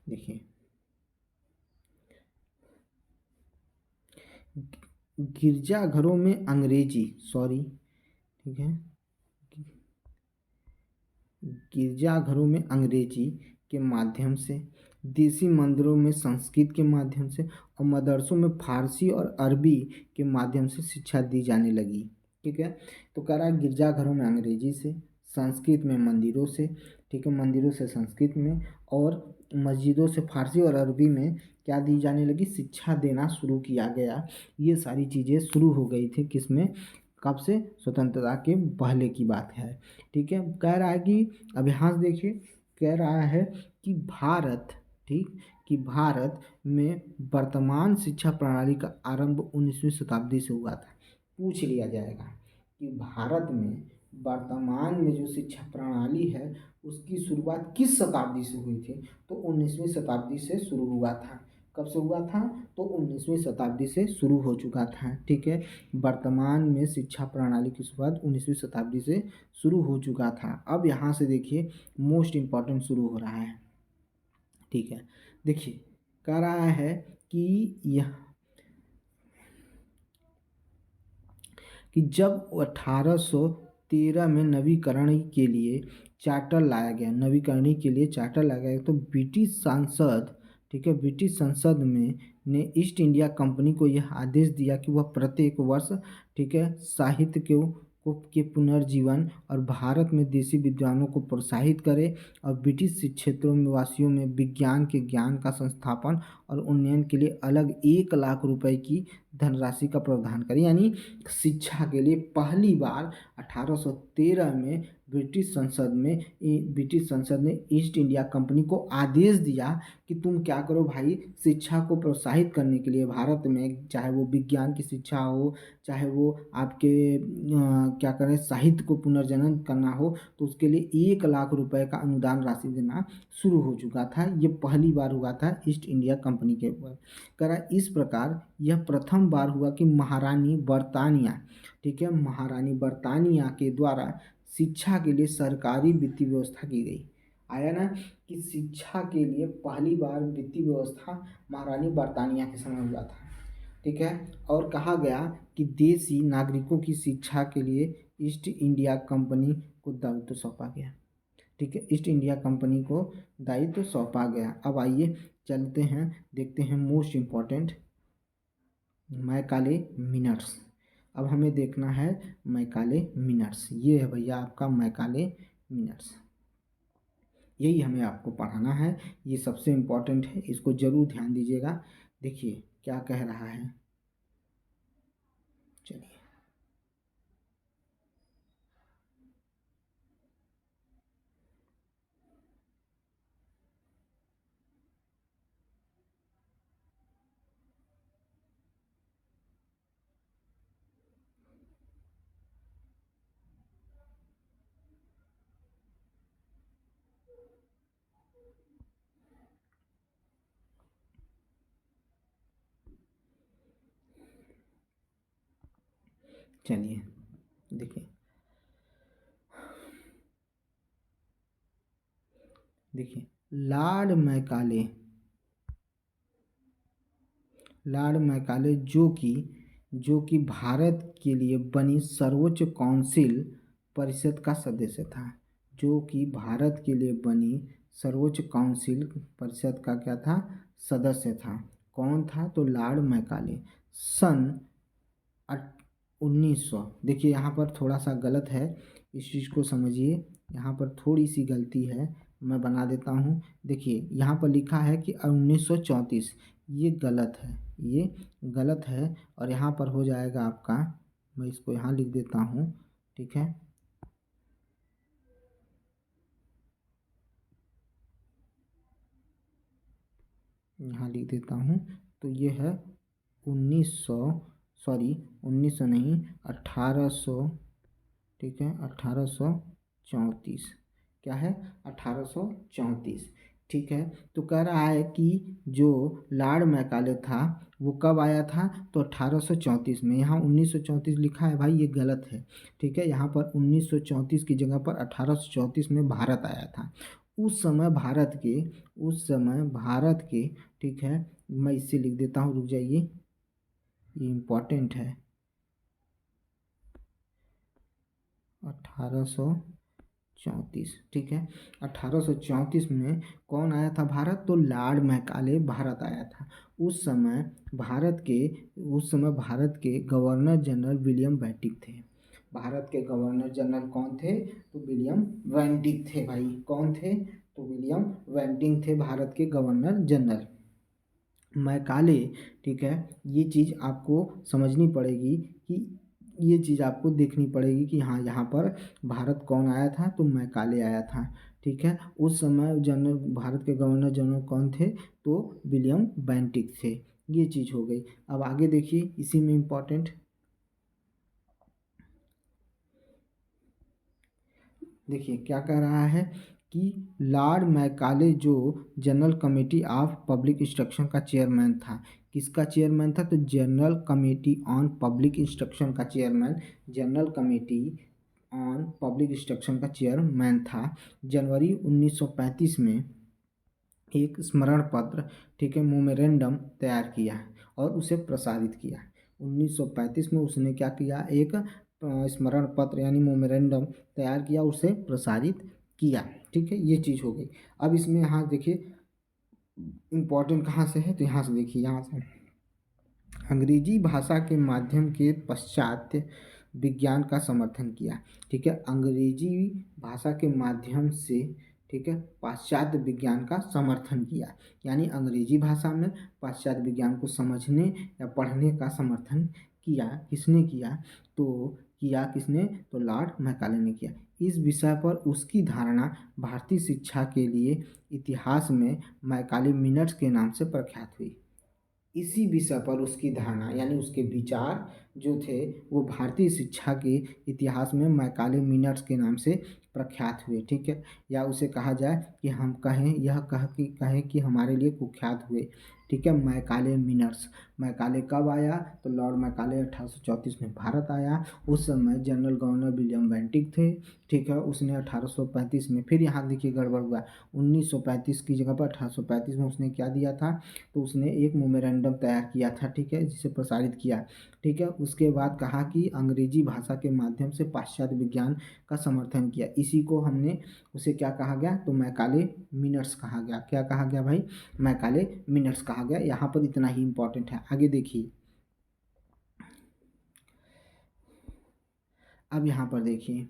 देखिए, गिरजाघरों में अंग्रेजी, सॉरी, ठीक है, गिरजाघरों में अंग्रेजी के माध्यम से, देसी मंदिरों में संस्कृत के माध्यम से और मदरसों में फारसी और अरबी के माध्यम से शिक्षा दी जाने लगी, ठीक है। तो कह रहा है गिरजाघरों में अंग्रेजी से, संस्कृत में मंदिरों से, ठीक है, मंदिरों से संस्कृत में, और मस्जिदों से फारसी और अरबी में क्या दी जाने लगी, शिक्षा देना शुरू किया गया। ये सारी चीज़ें शुरू हो गई थी किसमें, कब से, स्वतंत्रता के पहले की बात है, ठीक है। कह रहा है कि अभ्यास देखिए, कह रहा है कि भारत, ठीक, कि भारत में वर्तमान शिक्षा प्रणाली का आरंभ 19वीं शताब्दी से हुआ था। पूछ लिया जाएगा कि भारत में वर्तमान में जो शिक्षा प्रणाली है उसकी शुरुआत किस शताब्दी से हुई थी, तो 19वीं शताब्दी से शुरू हुआ था। कब से हुआ था, तो 19वीं शताब्दी से शुरू हो चुका था, ठीक है। वर्तमान में शिक्षा प्रणाली की शुरुआत 19वीं शताब्दी से शुरू हो चुका था। अब यहाँ से देखिए मोस्ट इम्पॉर्टेंट शुरू हो रहा है, ठीक है। देखिए कह रहा है कि यह कि जब 1813 में नवीकरण के लिए चार्टर लाया गया, नवीकरण के लिए चार्टर लाया गया, तो ब्रिटिश सांसद, ठीक है, ब्रिटिश संसद में ने ईस्ट इंडिया कंपनी को यह आदेश दिया कि वह प्रत्येक वर्ष, ठीक है, साहित्य के पुनर्जीवन और भारत में देसी विद्वानों को प्रोत्साहित करे और ब्रिटिश क्षेत्रों में वासियों में विज्ञान के ज्ञान का संस्थापन और उन्नयन के लिए अलग 1 लाख रुपए की धनराशि का प्रावधान करे। यानी शिक्षा के लिए पहली बार 1813 में ब्रिटिश संसद ने ईस्ट इंडिया कंपनी को आदेश दिया कि तुम क्या करो भाई, शिक्षा को प्रोत्साहित करने के लिए भारत में, चाहे वो विज्ञान की शिक्षा हो, चाहे वो आपके क्या करें साहित्य को पुनर्जनन करना हो, तो उसके लिए 1 लाख रुपए का अनुदान राशि देना शुरू हो चुका था। ये पहली बार हुआ था ईस्ट इंडिया कंपनी के ऊपर। करा इस प्रकार यह प्रथम बार हुआ कि महारानी बर्तानिया, ठीक है, महारानी बर्तानिया के द्वारा शिक्षा के लिए सरकारी वित्तीय व्यवस्था की गई। आया ना कि शिक्षा के लिए पहली बार वित्तीय व्यवस्था महारानी बर्तानिया के समय हुआ था, ठीक है। और कहा गया कि देसी नागरिकों की शिक्षा के लिए ईस्ट इंडिया कंपनी को दायित्व सौंपा गया, ठीक है, ईस्ट इंडिया कंपनी को दायित्व सौंपा गया। अब आइए चलते हैं, देखते हैं मोस्ट इम्पॉर्टेंट मैकाले मिनट्स। अब हमें देखना है मैकाले मिनट्स, ये है भैया आपका मैकाले मिनट्स, यही हमें आपको पढ़ाना है, ये सबसे इम्पोर्टेंट है, इसको ज़रूर ध्यान दीजिएगा। देखिए क्या कह रहा है, चलिए चलिए देखिए, देखिए लॉर्ड मैकाले जो कि भारत के लिए बनी सर्वोच्च काउंसिल परिषद का सदस्य था। जो कि भारत के लिए बनी सर्वोच्च काउंसिल परिषद का क्या था, सदस्य था। कौन था, तो लॉर्ड मैकाले। सन 1900, देखिए यहाँ पर थोड़ा सा गलत है, इस चीज़ को समझिए, यहाँ पर थोड़ी सी गलती है, मैं बना देता हूँ। देखिए यहाँ पर लिखा है कि 1934, ये गलत है, ये गलत है। और यहाँ पर हो जाएगा आपका, मैं इसको यहाँ लिख देता हूँ, ठीक है। यहाँ लिख देता हूँ, तो ये है 1900, सॉरी 1900 नहीं, 1800, ठीक है, 1834, क्या है, 1834, ठीक है। तो कह रहा है कि जो लॉर्ड मैकाले था वो कब आया था, तो 1834 में। यहाँ 1934 लिखा है भाई, ये गलत है, ठीक है। यहाँ पर 1934 की जगह पर 1834 में भारत आया था। उस समय भारत के, ठीक है, मैं इसे लिख देता हूँ, रुक जाइए, ये इम्पोर्टेंट है। 1834, ठीक है। 1834 में कौन आया था भारत, तो लॉर्ड मैकाले भारत आया था। उस समय भारत के गवर्नर जनरल विलियम बेंटिक थे। भारत के गवर्नर जनरल कौन थे, तो विलियम बेंटिक थे भाई। कौन थे, तो विलियम बेंटिक थे भारत के गवर्नर जनरल। मैकाले, ठीक है, ये चीज़ आपको समझनी पड़ेगी कि ये चीज़ आपको देखनी पड़ेगी कि हाँ, यहाँ पर भारत कौन आया था, तो मैकाले आया था, ठीक है। उस समय भारत के गवर्नर जनरल कौन थे, तो विलियम बेंटिक थे। ये चीज़ हो गई। अब आगे देखिए, इसी में इम्पोर्टेंट, देखिए क्या कह रहा है कि लॉर्ड मैकाले जो General Committee of Public Instruction का चेयरमैन था। किसका चेयरमैन था, तो General Committee on Public Instruction का chairman, General Committee on Public Instruction का चेयरमैन था। जनवरी 1935 में एक स्मरण पत्र, ठीक है, मोमेरेंडम तैयार किया और उसे प्रसारित किया। 1935 में उसने क्या किया, एक स्मरण पत्र यानी मोमेरेंडम तैयार किया, उसे प्रसारित किया, ठीक है। ये चीज़ हो गई। अब इसमें यहाँ देखिए इम्पोर्टेंट कहाँ से है, तो यहाँ से देखिए, यहाँ से अंग्रेजी भाषा के माध्यम के पाश्चात्य विज्ञान का समर्थन किया, ठीक है। अंग्रेजी भाषा के माध्यम से, ठीक है, पाश्चात्य विज्ञान का समर्थन किया, यानी अंग्रेजी भाषा में पाश्चात्य विज्ञान को समझने या पढ़ने का समर्थन किया। किसने किया, तो किया किसने, तो लॉर्ड मैकाले ने किया। इस विषय पर उसकी धारणा भारतीय शिक्षा के लिए इतिहास में मैकाले मिनट्स के नाम से प्रख्यात हुई। इसी विषय पर उसकी धारणा यानी उसके विचार जो थे वो भारतीय शिक्षा के इतिहास में मैकाले मिनट्स के नाम से प्रख्यात हुए, ठीक है। या उसे कहा जाए कि हम कहें, यह कहें कि हमारे लिए कुख्यात हुए, ठीक है, मैकाले मिनट्स। मैकाले कब आया, तो लॉर्ड मैकाले 1834 में भारत आया। उस समय जनरल गवर्नर विलियम बेंटिक थे, ठीक है। उसने 1835 में, फिर यहाँ देखिए गड़बड़ हुआ, 1935 की जगह पर 1835 में उसने क्या दिया था, तो उसने एक मोमेरेंडम तैयार किया था, ठीक है, जिसे प्रसारित किया, ठीक है। उसके बाद कहा कि अंग्रेजी भाषा के माध्यम से पाश्चात्य विज्ञान का समर्थन किया। इसी को हमने, उसे क्या कहा गया, तो मैकाले मिनट्स कहा गया। क्या कहा गया भाई, मैकाले मिनट्स कहा गया। यहाँ पर इतना ही इम्पोर्टेंट है। आगे देखिए, अब यहाँ पर देखिए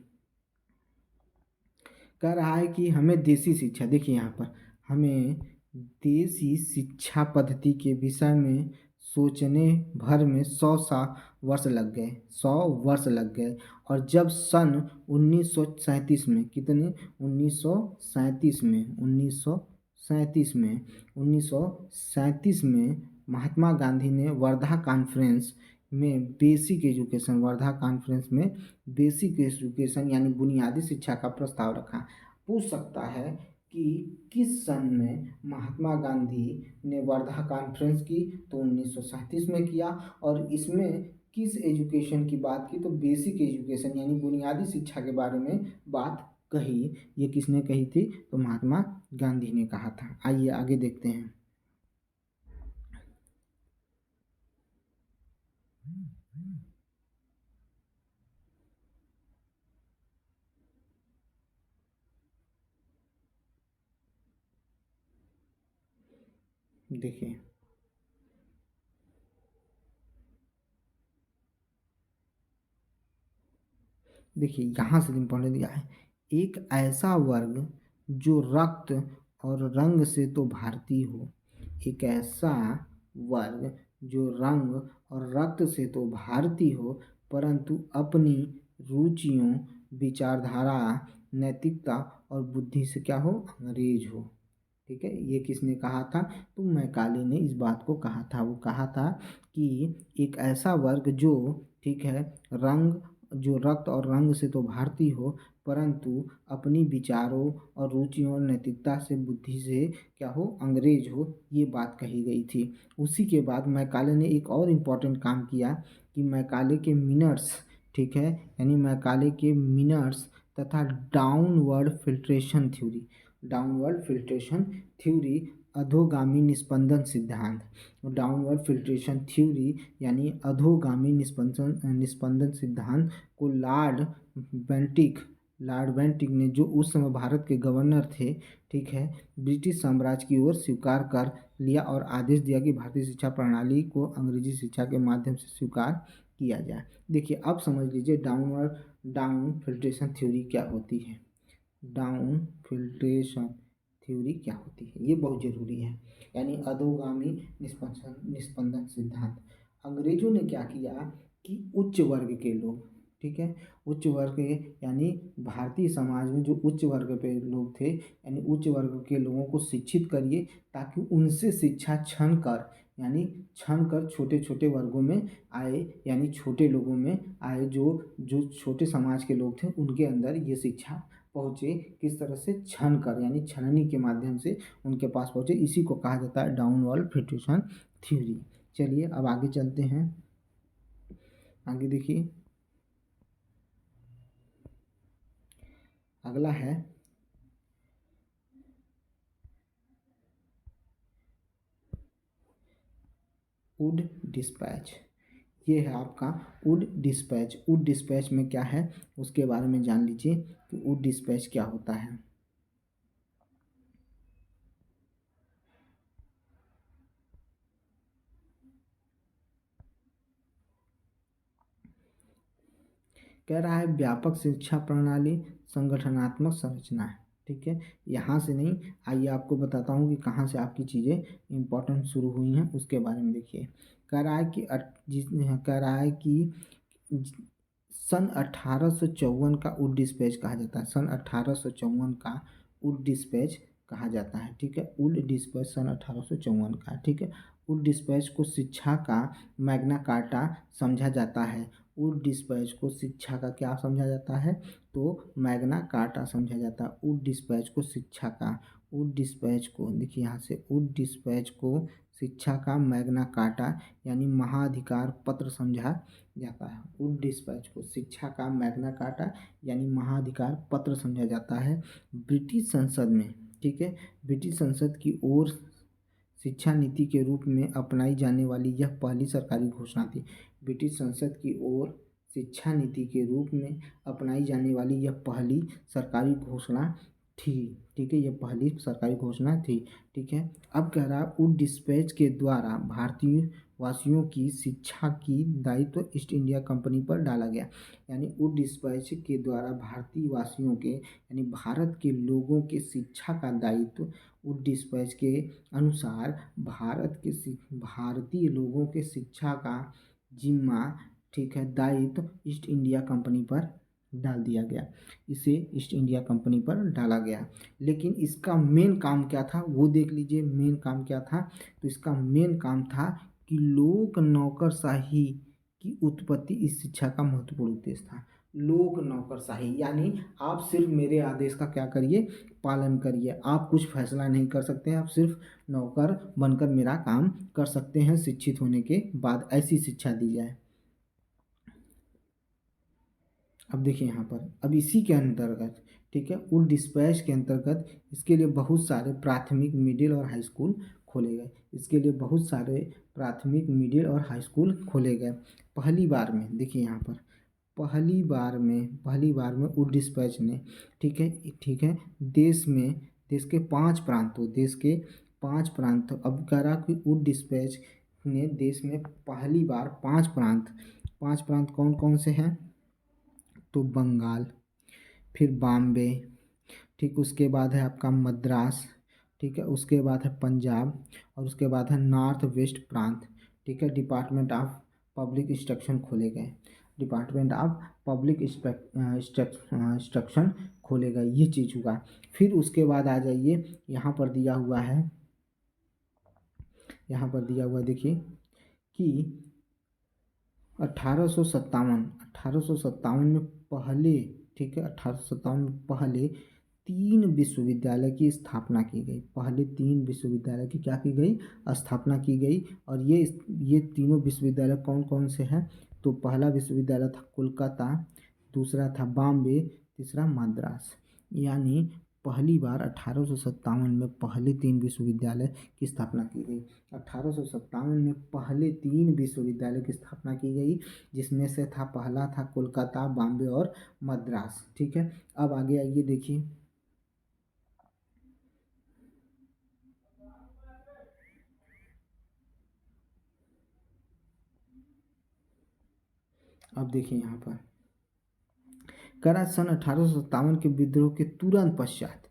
कह रहा है कि हमें देसी शिक्षा, देखिए यहाँ पर हमें देसी शिक्षा पद्धति के विषय में सोचने भर में 100 वर्ष लग गए, 100 वर्ष लग गए। और जब सन 1937 में, कितने, 1937 में, 1937 में महात्मा गांधी ने वर्धा कॉन्फ्रेंस में बेसिक एजुकेशन यानी बुनियादी शिक्षा का प्रस्ताव रखा। पूछ सकता है कि किस सन में महात्मा गांधी ने वर्धा कॉन्फ्रेंस की, तो 1937 में किया। और इसमें किस एजुकेशन की बात की? तो बेसिक एजुकेशन यानी बुनियादी शिक्षा के बारे में बात कही। ये किसने कही थी? तो महात्मा गांधी ने कहा था। आइए आगे देखते हैं। देखिए देखिए यहाँ से इम्पोर्टेंट दिया है, एक ऐसा वर्ग जो रक्त और रंग से तो भारतीय हो। एक ऐसा वर्ग जो रंग और रक्त से तो भारतीय हो, परंतु अपनी रुचियों, विचारधारा, नैतिकता और बुद्धि से क्या हो? अंग्रेज हो। ठीक है, ये किसने कहा था? तो मैकाले ने इस बात को कहा था। वो कहा था कि एक ऐसा वर्ग जो, ठीक है, रंग जो रक्त और रंग से तो भारतीय हो, परंतु अपनी विचारों और रुचियों और नैतिकता से, बुद्धि से क्या हो? अंग्रेज हो। ये बात कही गई थी। उसी के बाद मैकाले ने एक और इम्पोर्टेंट काम किया कि मैकाले के मिनट्स, ठीक है, यानी मैकाले के मिनट्स तथा downward filtration theory, downward filtration theory, अधोगामी निस्पंदन सिद्धांत, डाउनवर्ड फिल्ट्रेशन थ्योरी यानी अधोगामी निस्पंदन निस्पंदन सिद्धांत को लॉर्ड बेंटिक ने, जो उस समय भारत के गवर्नर थे, ठीक है, ब्रिटिश साम्राज्य की ओर स्वीकार कर लिया और आदेश दिया कि भारतीय शिक्षा प्रणाली को अंग्रेजी शिक्षा के माध्यम से स्वीकार किया जाए। देखिए अब समझ लीजिए डाउन फिल्ट्रेशन थ्योरी क्या होती है। डाउन फिल्ट्रेशन थ्योरी क्या होती है, ये बहुत ज़रूरी है। यानी अधोगामी निस्पंदन सिद्धांत। अंग्रेजों ने क्या किया कि उच्च वर्ग के लोग, ठीक है, उच्च वर्ग के यानी भारतीय समाज में जो उच्च वर्ग पे लोग थे, यानी उच्च वर्ग के लोगों को शिक्षित करिए ताकि उनसे शिक्षा छन कर छोटे छोटे वर्गों में आए, यानी छोटे लोगों में आए, जो जो छोटे समाज के लोग थे उनके अंदर ये शिक्षा पहुँचे। किस तरह से? छन कर, यानी छननी के माध्यम से उनके पास पहुँचे। इसी को कहा जाता है डाउनवर्ड फिल्ट्रेशन थ्योरी। चलिए अब आगे चलते हैं। आगे देखिए, अगला है वुड डिस्पैच। ये है आपका वुड डिस्पैच। वुड डिस्पैच में क्या है उसके बारे में जान लीजिए कि वुड डिस्पैच क्या होता है। कह रहा है व्यापक शिक्षा प्रणाली, संगठनात्मक संरचना है। ठीक है, यहाँ से नहीं, आइए आपको बताता हूँ कि कहाँ से आपकी चीज़ें इंपॉर्टेंट शुरू हुई हैं, उसके बारे में देखिए। कह रहा है कि कह रहा है कि सन 1854 का वुड डिस्पैच कहा जाता है। सन 1854 का वुड डिस्पैच कहा जाता है। ठीक है, वुड डिस्पैच सन 1854 का। ठीक है, वुड डिस्पैच को शिक्षा का मैग्ना कार्टा समझा जाता है। वुड डिस्पैच को शिक्षा का क्या समझा जाता है? तो मैग्ना कार्टा समझा जाता है। वुड डिस्पैच को शिक्षा का, वुड डिस्पैच को देखिए यहाँ से, वुड डिस्पैच को शिक्षा का मैग्ना कार्टा यानी महाधिकार पत्र समझा जाता है। वुड डिस्पैच को शिक्षा का मैग्ना कार्टा यानी महाधिकार पत्र समझा जाता है। ब्रिटिश संसद में, ठीक है, ब्रिटिश संसद की ओर शिक्षा नीति के रूप में अपनाई जाने वाली यह पहली सरकारी घोषणा थी। ब्रिटिश संसद की ओर शिक्षा नीति के रूप में अपनाई जाने वाली यह पहली सरकारी घोषणा थी। ठीक है, यह पहली सरकारी घोषणा थी। ठीक है, अब कह रहा है उस डिस्पैच के द्वारा भारतीय वासियों की शिक्षा की दायित्व ईस्ट इंडिया कंपनी पर डाला गया। यानी उस डिस्पैच के द्वारा भारतीय वासियों के यानी भारत के लोगों के शिक्षा का दायित्व उस डिस्पैच के अनुसार भारतीय लोगों के शिक्षा का जिम्मा, ठीक है, दायित्व ईस्ट इंडिया कंपनी पर डाल दिया गया। इसे ईस्ट इंडिया कंपनी पर डाला गया। लेकिन इसका मेन काम क्या था वो देख लीजिए। मेन काम क्या था? तो इसका मेन काम था कि लोक नौकरशाही की उत्पत्ति इस शिक्षा का महत्वपूर्ण उद्देश्य था। लोक नौकरशाही यानी आप सिर्फ मेरे आदेश का क्या करिए? पालन करिए। आप कुछ फैसला नहीं कर सकते हैं, आप सिर्फ नौकर बनकर मेरा काम कर सकते हैं शिक्षित होने के बाद। ऐसी शिक्षा दी जाए। अब देखिए यहाँ पर, अब इसी के अंतर्गत, ठीक है, उन डिस्पैच के अंतर्गत इसके लिए बहुत सारे प्राथमिक, मिडिल और हाई स्कूल खोले गए। इसके लिए बहुत सारे प्राथमिक, मिडिल और हाई स्कूल खोले गए। पहली बार में देखिए यहाँ पर, पहली बार में उड डिस्पैच ने, ठीक है, देश के 5 प्रांतों, देश के 5 प्रांतों, अब कह रहा कि उड डिस्पैच ने देश में पहली बार 5 प्रांत कौन कौन से हैं, तो बंगाल, फिर बॉम्बे, ठीक, उसके बाद है आपका मद्रास, ठीक है, उसके बाद है पंजाब, और उसके बाद है नॉर्थ वेस्ट प्रांत, ठीक है। डिपार्टमेंट ऑफ पब्लिक इंस्ट्रक्शन खोले गए, डिपार्टमेंट ऑफ पब्लिक इंस्ट्रक्शन खोले गए, ये चीज़ हुआ। फिर उसके बाद आ जाइए, यहाँ पर दिया हुआ है, यहाँ पर दिया हुआ देखिए कि 1857 में पहले, ठीक है, 1857 में पहले 3 विश्वविद्यालय की स्थापना की गई। पहले 3 विश्वविद्यालय की क्या की गई, स्थापना की गई। और ये तीनों विश्वविद्यालय कौन कौन से हैं, तो पहला विश्वविद्यालय था कोलकाता, दूसरा था बॉम्बे, तीसरा मद्रास। यानी पहली बार 1857 में पहले 3 विश्वविद्यालय की स्थापना की गई। 1857 में पहले 3 विश्वविद्यालय की स्थापना की गई, जिसमें से था, पहला था कोलकाता, बॉम्बे और मद्रास, ठीक है। अब आगे आइए देखिए, अब देखिए यहाँ पर कह रहा है सन 1857 के विद्रोह के तुरंत पश्चात,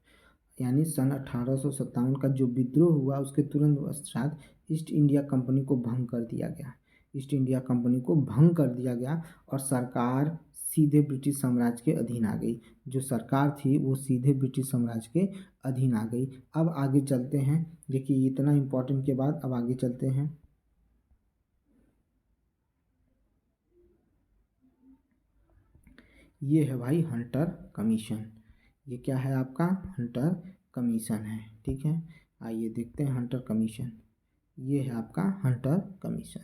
यानी सन 1857 का जो विद्रोह हुआ उसके तुरंत पश्चात ईस्ट इंडिया कंपनी को भंग कर दिया गया। ईस्ट इंडिया कंपनी को भंग कर दिया गया और सरकार सीधे ब्रिटिश साम्राज्य के अधीन आ गई। जो सरकार थी वो सीधे ब्रिटिश साम्राज्य के अधीन आ गई। अब आगे चलते हैं, देखिए इतना इम्पोर्टेंट के बाद अब आगे चलते हैं। ये है भाई हंटर कमीशन, ये क्या है आपका, हंटर कमीशन है, ठीक है। आइए देखते हैं हंटर कमीशन, ये है आपका हंटर कमीशन।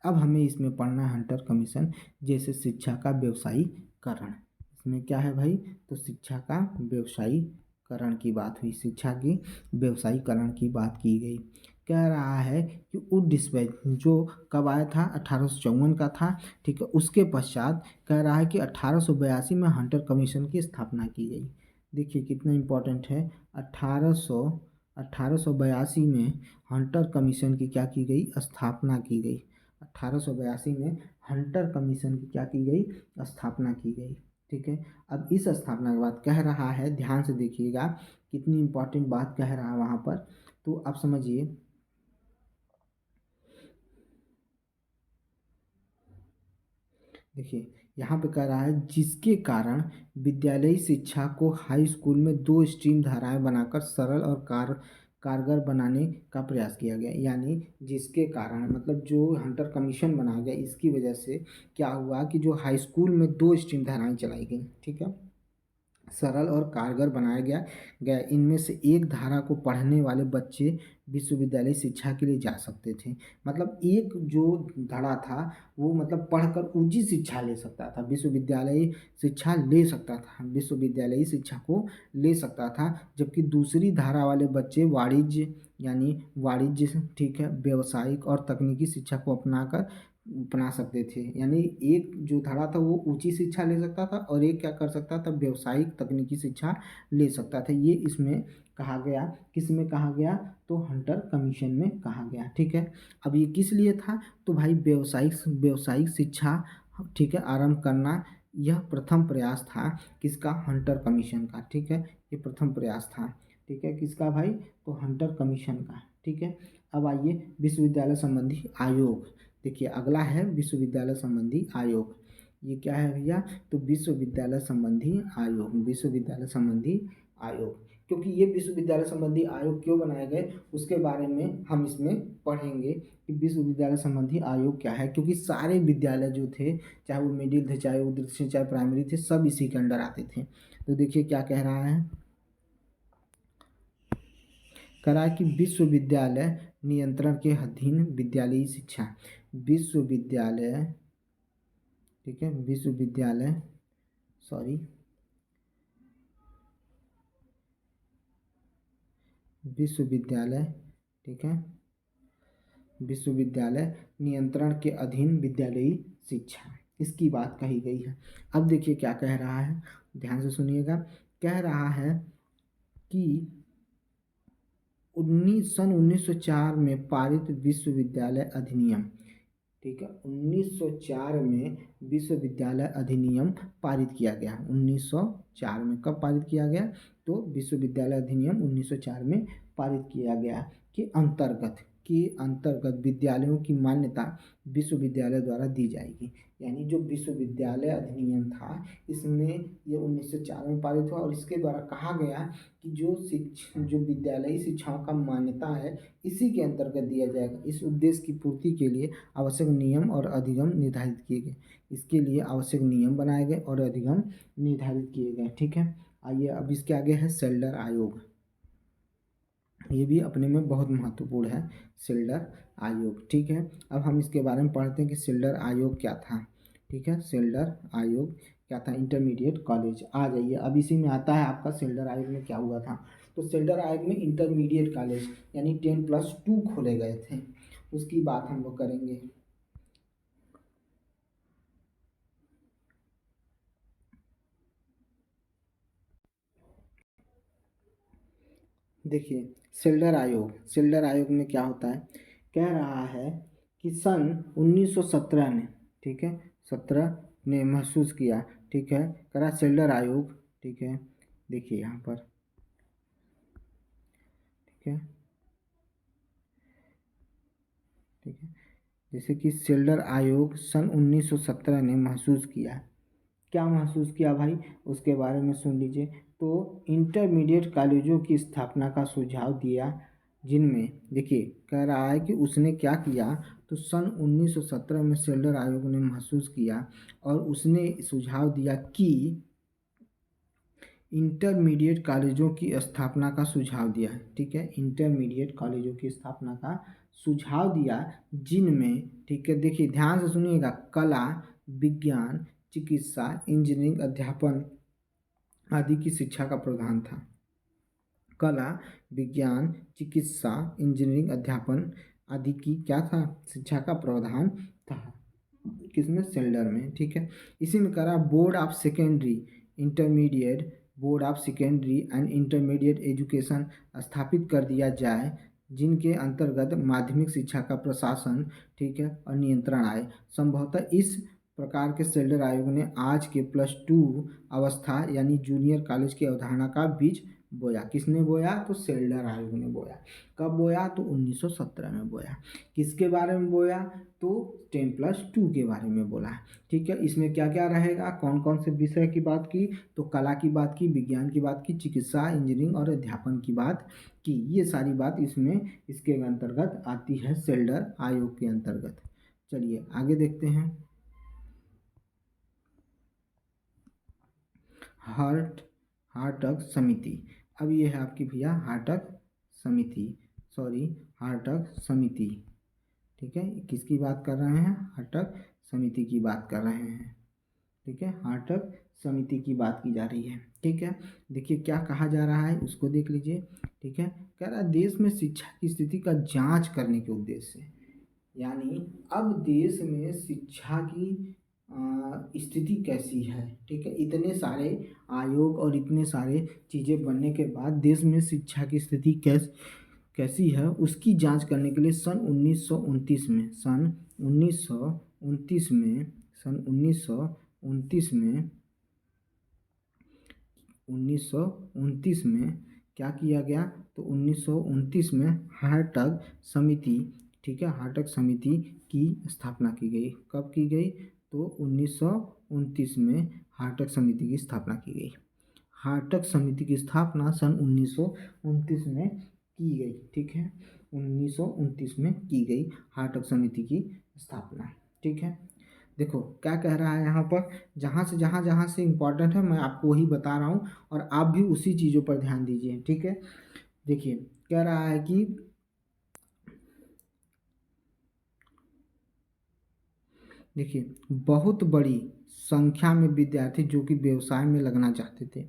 अब हमें इसमें पढ़ना है हंटर कमीशन, जैसे शिक्षा का व्यवसायीकरण। इसमें क्या है भाई, तो शिक्षा का व्यवसायीकरण की बात हुई, शिक्षा की व्यवसायीकरण की बात की गई। कह रहा है कि उड डिस्पैच जो कब आया था, 1854 का था, ठीक है। उसके पश्चात कह रहा है कि 1882 में हंटर कमीशन की स्थापना की गई। देखिए कितना इम्पोर्टेंट है, 1882 में हंटर कमीशन की क्या की गई, स्थापना की गई। 1882 में हंटर कमीशन की क्या की गई, स्थापना की गई, ठीक है। अब इस स्थापना के बाद कह रहा है, ध्यान से देखिएगा कितनी इम्पोर्टेंट बात कह रहा है वहाँ पर, तो आप समझिए। देखिए यहाँ पे कह रहा है, जिसके कारण विद्यालयी शिक्षा को हाई स्कूल में 2 स्ट्रीम धाराएं बनाकर सरल और कारगर बनाने का प्रयास किया गया। यानी जिसके कारण, मतलब जो हंटर कमीशन बनाया गया, इसकी वजह से क्या हुआ कि जो हाई स्कूल में 2 स्ट्रीम धाराएं चलाई गई, ठीक है, सरल और कारगर बनाया गया। इनमें से एक धारा को पढ़ने वाले बच्चे विश्वविद्यालय शिक्षा के लिए जा सकते थे। मतलब एक जो धड़ा था वो मतलब पढ़कर ऊंची शिक्षा ले सकता था, विश्वविद्यालय शिक्षा ले सकता था, विश्वविद्यालयी शिक्षा को ले सकता था। जबकि दूसरी धारा वाले बच्चे वाणिज्य, यानी वाणिज्य, ठीक है, व्यावसायिक और तकनीकी शिक्षा को अपना सकते थे। यानी एक जो धारा था वो ऊंची शिक्षा ले सकता था और एक क्या कर सकता था, व्यावसायिक तकनीकी शिक्षा ले सकता था। ये इसमें कहा गया, किस में कहा गया, तो हंटर कमीशन में कहा गया, ठीक है। अब ये किस लिए था, तो भाई व्यावसायिक शिक्षा, ठीक है, आरंभ करना, यह प्रथम प्रयास था किसका, हंटर कमीशन का, ठीक है। ये प्रथम प्रयास था, ठीक है, किसका भाई, तो हंटर कमीशन का, ठीक है। अब आइए विश्वविद्यालय संबंधी आयोग, देखिए अगला है विश्वविद्यालय संबंधी आयोग। ये क्या है भैया, तो विश्वविद्यालय संबंधी आयोग, विश्वविद्यालय संबंधी आयोग। क्योंकि ये विश्वविद्यालय संबंधी आयोग क्यों बनाए गए उसके बारे में हम इसमें पढ़ेंगे कि विश्वविद्यालय संबंधी आयोग क्या है। क्योंकि सारे विद्यालय जो थे, चाहे वो मिडिल थे, चाहे उच्च थे, चाहे प्राइमरी थे, सब इसी के अंडर आते थे। तो देखिए क्या कह रहा है, करा कि विश्वविद्यालय नियंत्रण के अधीन विद्यालयी शिक्षा, विश्वविद्यालय, ठीक है, विश्वविद्यालय सॉरी, विश्वविद्यालय, ठीक है, विश्वविद्यालय नियंत्रण के अधीन विद्यालयी शिक्षा, इसकी बात कही गई है। अब देखिए क्या कह रहा है, ध्यान से सुनिएगा। कह रहा है कि 1904 में पारित विश्वविद्यालय अधिनियम, ठीक है, 1904 में विश्वविद्यालय अधिनियम पारित किया गया। 1904 में कब पारित किया गया? तो विश्वविद्यालय अधिनियम 1904 में पारित किया गया के अंतर्गत विद्यालयों की मान्यता विश्वविद्यालय द्वारा दी जाएगी। यानी जो विश्वविद्यालय अधिनियम था इसमें ये 1904 में पारित हुआ और इसके द्वारा कहा गया कि जो विद्यालयी शिक्षाओं का मान्यता है इसी के अंतर्गत दिया जाएगा। इस उद्देश्य की पूर्ति के लिए आवश्यक नियम और अधिगम निर्धारित किए गए। इसके लिए आवश्यक नियम बनाए गए और अधिगम निर्धारित किए गए। ठीक है, आइए अब इसके आगे है सेल्डर आयोग। ये भी अपने में बहुत महत्वपूर्ण है, सेल्डर आयोग। ठीक है, अब हम इसके बारे में पढ़ते हैं कि सेल्डर आयोग क्या था। ठीक है, सेल्डर आयोग क्या था? Intermediate college. आ जाइए, अब इसी में आता है आपका सेल्डर आयोग में क्या हुआ था। तो सेल्डर आयोग में इंटरमीडिएट कॉलेज यानी 10+2 खोले गए थे, उसकी बात हम लोग करेंगे। देखिए सेल्डर आयोग में क्या होता है, कह रहा है कि सन 1917 ने, ठीक है, 17 ने महसूस किया, ठीक है, करा सेल्डर आयोग। ठीक है, देखिए यहाँ पर, ठीक है, ठीक है, जैसे कि सेल्डर आयोग सन 1917 ने महसूस किया। क्या महसूस किया भाई, उसके बारे में सुन लीजिए। तो इंटरमीडिएट कॉलेजों की स्थापना का सुझाव दिया, जिनमें देखिए कह रहा है कि उसने क्या किया, तो सन 1917 में सेल्डर आयोग ने महसूस किया और उसने सुझाव दिया कि इंटरमीडिएट कॉलेजों की स्थापना का सुझाव दिया है। ठीक है, इंटरमीडिएट कॉलेजों की स्थापना का सुझाव दिया, जिनमें, ठीक है, देखिए ध्यान से सुनिएगा, कला, विज्ञान, चिकित्सा, इंजीनियरिंग, अध्यापन आदि की शिक्षा का प्रावधान था। कला, विज्ञान, चिकित्सा, इंजीनियरिंग, अध्यापन आदि की क्या था? शिक्षा का प्रावधान था। किसमें? सेल्डर में। ठीक है, इसी में करा board of secondary intermediate, board of secondary and intermediate education स्थापित कर दिया जाए, जिनके अंतर्गत माध्यमिक शिक्षा का प्रशासन, ठीक है, और नियंत्रण आए। संभवतः इस प्रकार के सेल्डर आयोग ने आज के +2 अवस्था यानी जूनियर कॉलेज की अवधारणा का बीज बोया। किसने बोया? तो सेल्डर आयोग ने बोया। कब बोया? तो 1917 में बोया। किसके बारे में बोया? तो 10+2 के बारे में बोला है। ठीक है, इसमें क्या क्या रहेगा, कौन कौन से विषय की बात की, तो कला की बात की, विज्ञान की बात की, चिकित्सा, इंजीनियरिंग और अध्यापन की बात की। ये सारी बात इसमें इसके अंतर्गत आती है, सेल्डर आयोग के अंतर्गत। चलिए आगे देखते हैं। हार्टग समिति। अब ये है आपकी भैया हार्टग समिति, सॉरी, हार्टग समिति। ठीक है, किसकी बात कर रहे हैं? हार्टग समिति की बात कर रहे हैं। ठीक है, हार्टग समिति की बात की जा रही है। ठीक है, देखिए क्या कहा जा रहा है उसको देख लीजिए। ठीक है, कह रहा है देश में शिक्षा की स्थिति का जांच करने के उद्देश्य से, यानी अब देश में शिक्षा की स्थिति कैसी है। ठीक है, इतने सारे आयोग और इतने सारे चीज़ें बनने के बाद देश में शिक्षा की स्थिति कैसी है उसकी जांच करने के लिए सन 1929 में, सन 1929 में, सन 1929 में, 1929 में क्या किया गया? तो 1929 में हार्टग समिति, ठीक है, हार्टग समिति की स्थापना की गई। कब की गई? तो 1929 में हार्टग समिति की स्थापना की गई। हार्टग समिति की स्थापना सन 1929 में की गई। ठीक है, 1929 में की गई हार्टग समिति की स्थापना। ठीक है, देखो क्या कह रहा है यहाँ पर, जहाँ से इम्पोर्टेंट है मैं आपको वही बता रहा हूँ और आप भी उसी चीज़ों पर ध्यान दीजिए। ठीक है, देखिए कह रहा है कि देखिए, बहुत बड़ी संख्या में विद्यार्थी जो कि व्यवसाय में लगना चाहते थे,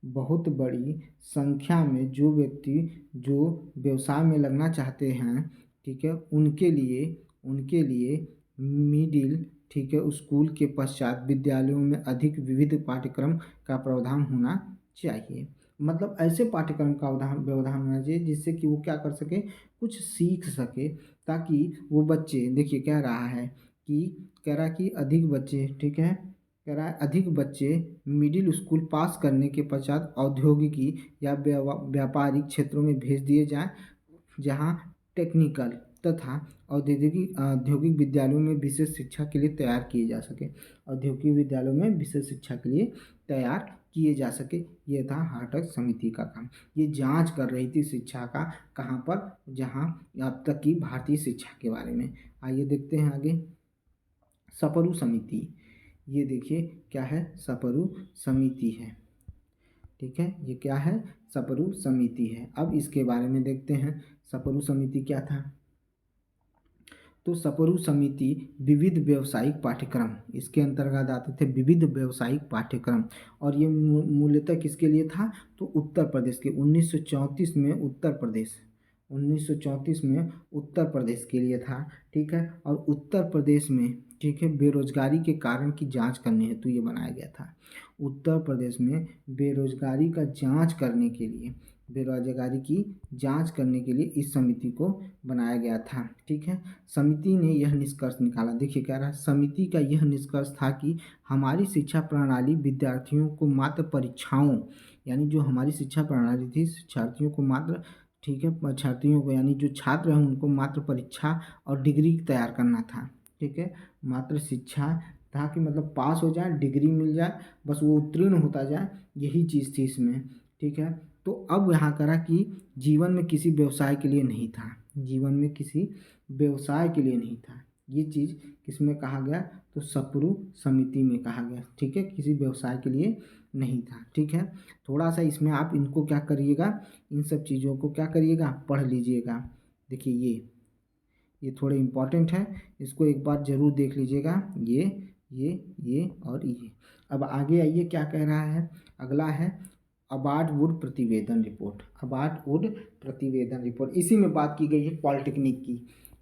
बहुत बड़ी संख्या में जो व्यक्ति जो व्यवसाय में लगना चाहते हैं, ठीक है, उनके लिए मिडिल, ठीक है, स्कूल के पश्चात विद्यालयों में अधिक विविध पाठ्यक्रम का प्रावधान होना चाहिए। मतलब ऐसे पाठ्यक्रम का व्यवधान होना चाहिए जिससे कि वो क्या कर सके, कुछ सीख सके, ताकि वो बच्चे, देखिए कह रहा है कि अधिक बच्चे, ठीक है, कह रहा है अधिक बच्चे मिडिल स्कूल पास करने के पश्चात औद्योगिकी या व्यापारिक क्षेत्रों में भेज दिए जाएं, जहां टेक्निकल तथा औद्योगिक औद्योगिक विद्यालयों में विशेष शिक्षा के लिए तैयार किए जा सके, औद्योगिक विद्यालयों में विशेष शिक्षा के लिए तैयार किए जा सके। ये था हार्टक समिति का काम। ये जांच कर रही थी शिक्षा का, कहाँ पर, जहाँ अब तक की भारतीय शिक्षा के बारे में। आइए देखते हैं आगे। सपरू समिति, ये देखिए क्या है, सपरू समिति है, ठीक है, ये क्या है, सपरू समिति है। अब इसके बारे में देखते हैं सपरू समिति क्या था। तो सपरू समिति विविध व्यावसायिक पाठ्यक्रम, इसके अंतर्गत आते थे विविध व्यावसायिक पाठ्यक्रम, और ये मूलतः किसके लिए था, तो उत्तर प्रदेश के 1934 में उत्तर प्रदेश 1934 में उत्तर प्रदेश के लिए था, ठीक है। और उत्तर प्रदेश में, ठीक है, बेरोजगारी के कारण की जांच करने हेतु ये बनाया गया था। उत्तर प्रदेश में बेरोजगारी का जांच करने के लिए, बेरोजगारी की जांच करने के लिए इस समिति को बनाया गया था, ठीक है। समिति ने यह निष्कर्ष निकाला, देखिए कह रहा है, समिति का यह निष्कर्ष था कि हमारी शिक्षा प्रणाली विद्यार्थियों को मात्र परीक्षाओं, यानी जो हमारी शिक्षा प्रणाली थी शिक्षार्थियों को मात्र, ठीक है, छात्रियों को, यानी जो छात्र हैं उनको मात्र परीक्षा और डिग्री तैयार करना था, ठीक है। मात्र शिक्षा था कि मतलब पास हो जाए, डिग्री मिल जाए, बस वो उत्तीर्ण होता जाए, यही चीज़ थी इसमें, ठीक है। तो अब यहाँ करा कि जीवन में किसी व्यवसाय के लिए नहीं था, जीवन में किसी व्यवसाय के लिए नहीं था, ये चीज़ किसमें कहा गया, तो सपरू समिति में कहा गया, ठीक है, किसी व्यवसाय के लिए नहीं था, ठीक है। थोड़ा सा इसमें आप इनको क्या करिएगा, इन सब चीज़ों को क्या करिएगा, पढ़ लीजिएगा। देखिए ये थोड़े इम्पॉर्टेंट हैं, इसको एक बार ज़रूर देख लीजिएगा, ये और ये। अब आगे आइए क्या कह रहा है, अगला है अबार्ड वुड प्रतिवेदन रिपोर्ट। अबार्ड वुड प्रतिवेदन रिपोर्ट, इसी में बात की गई है पॉलिटेक्निक की।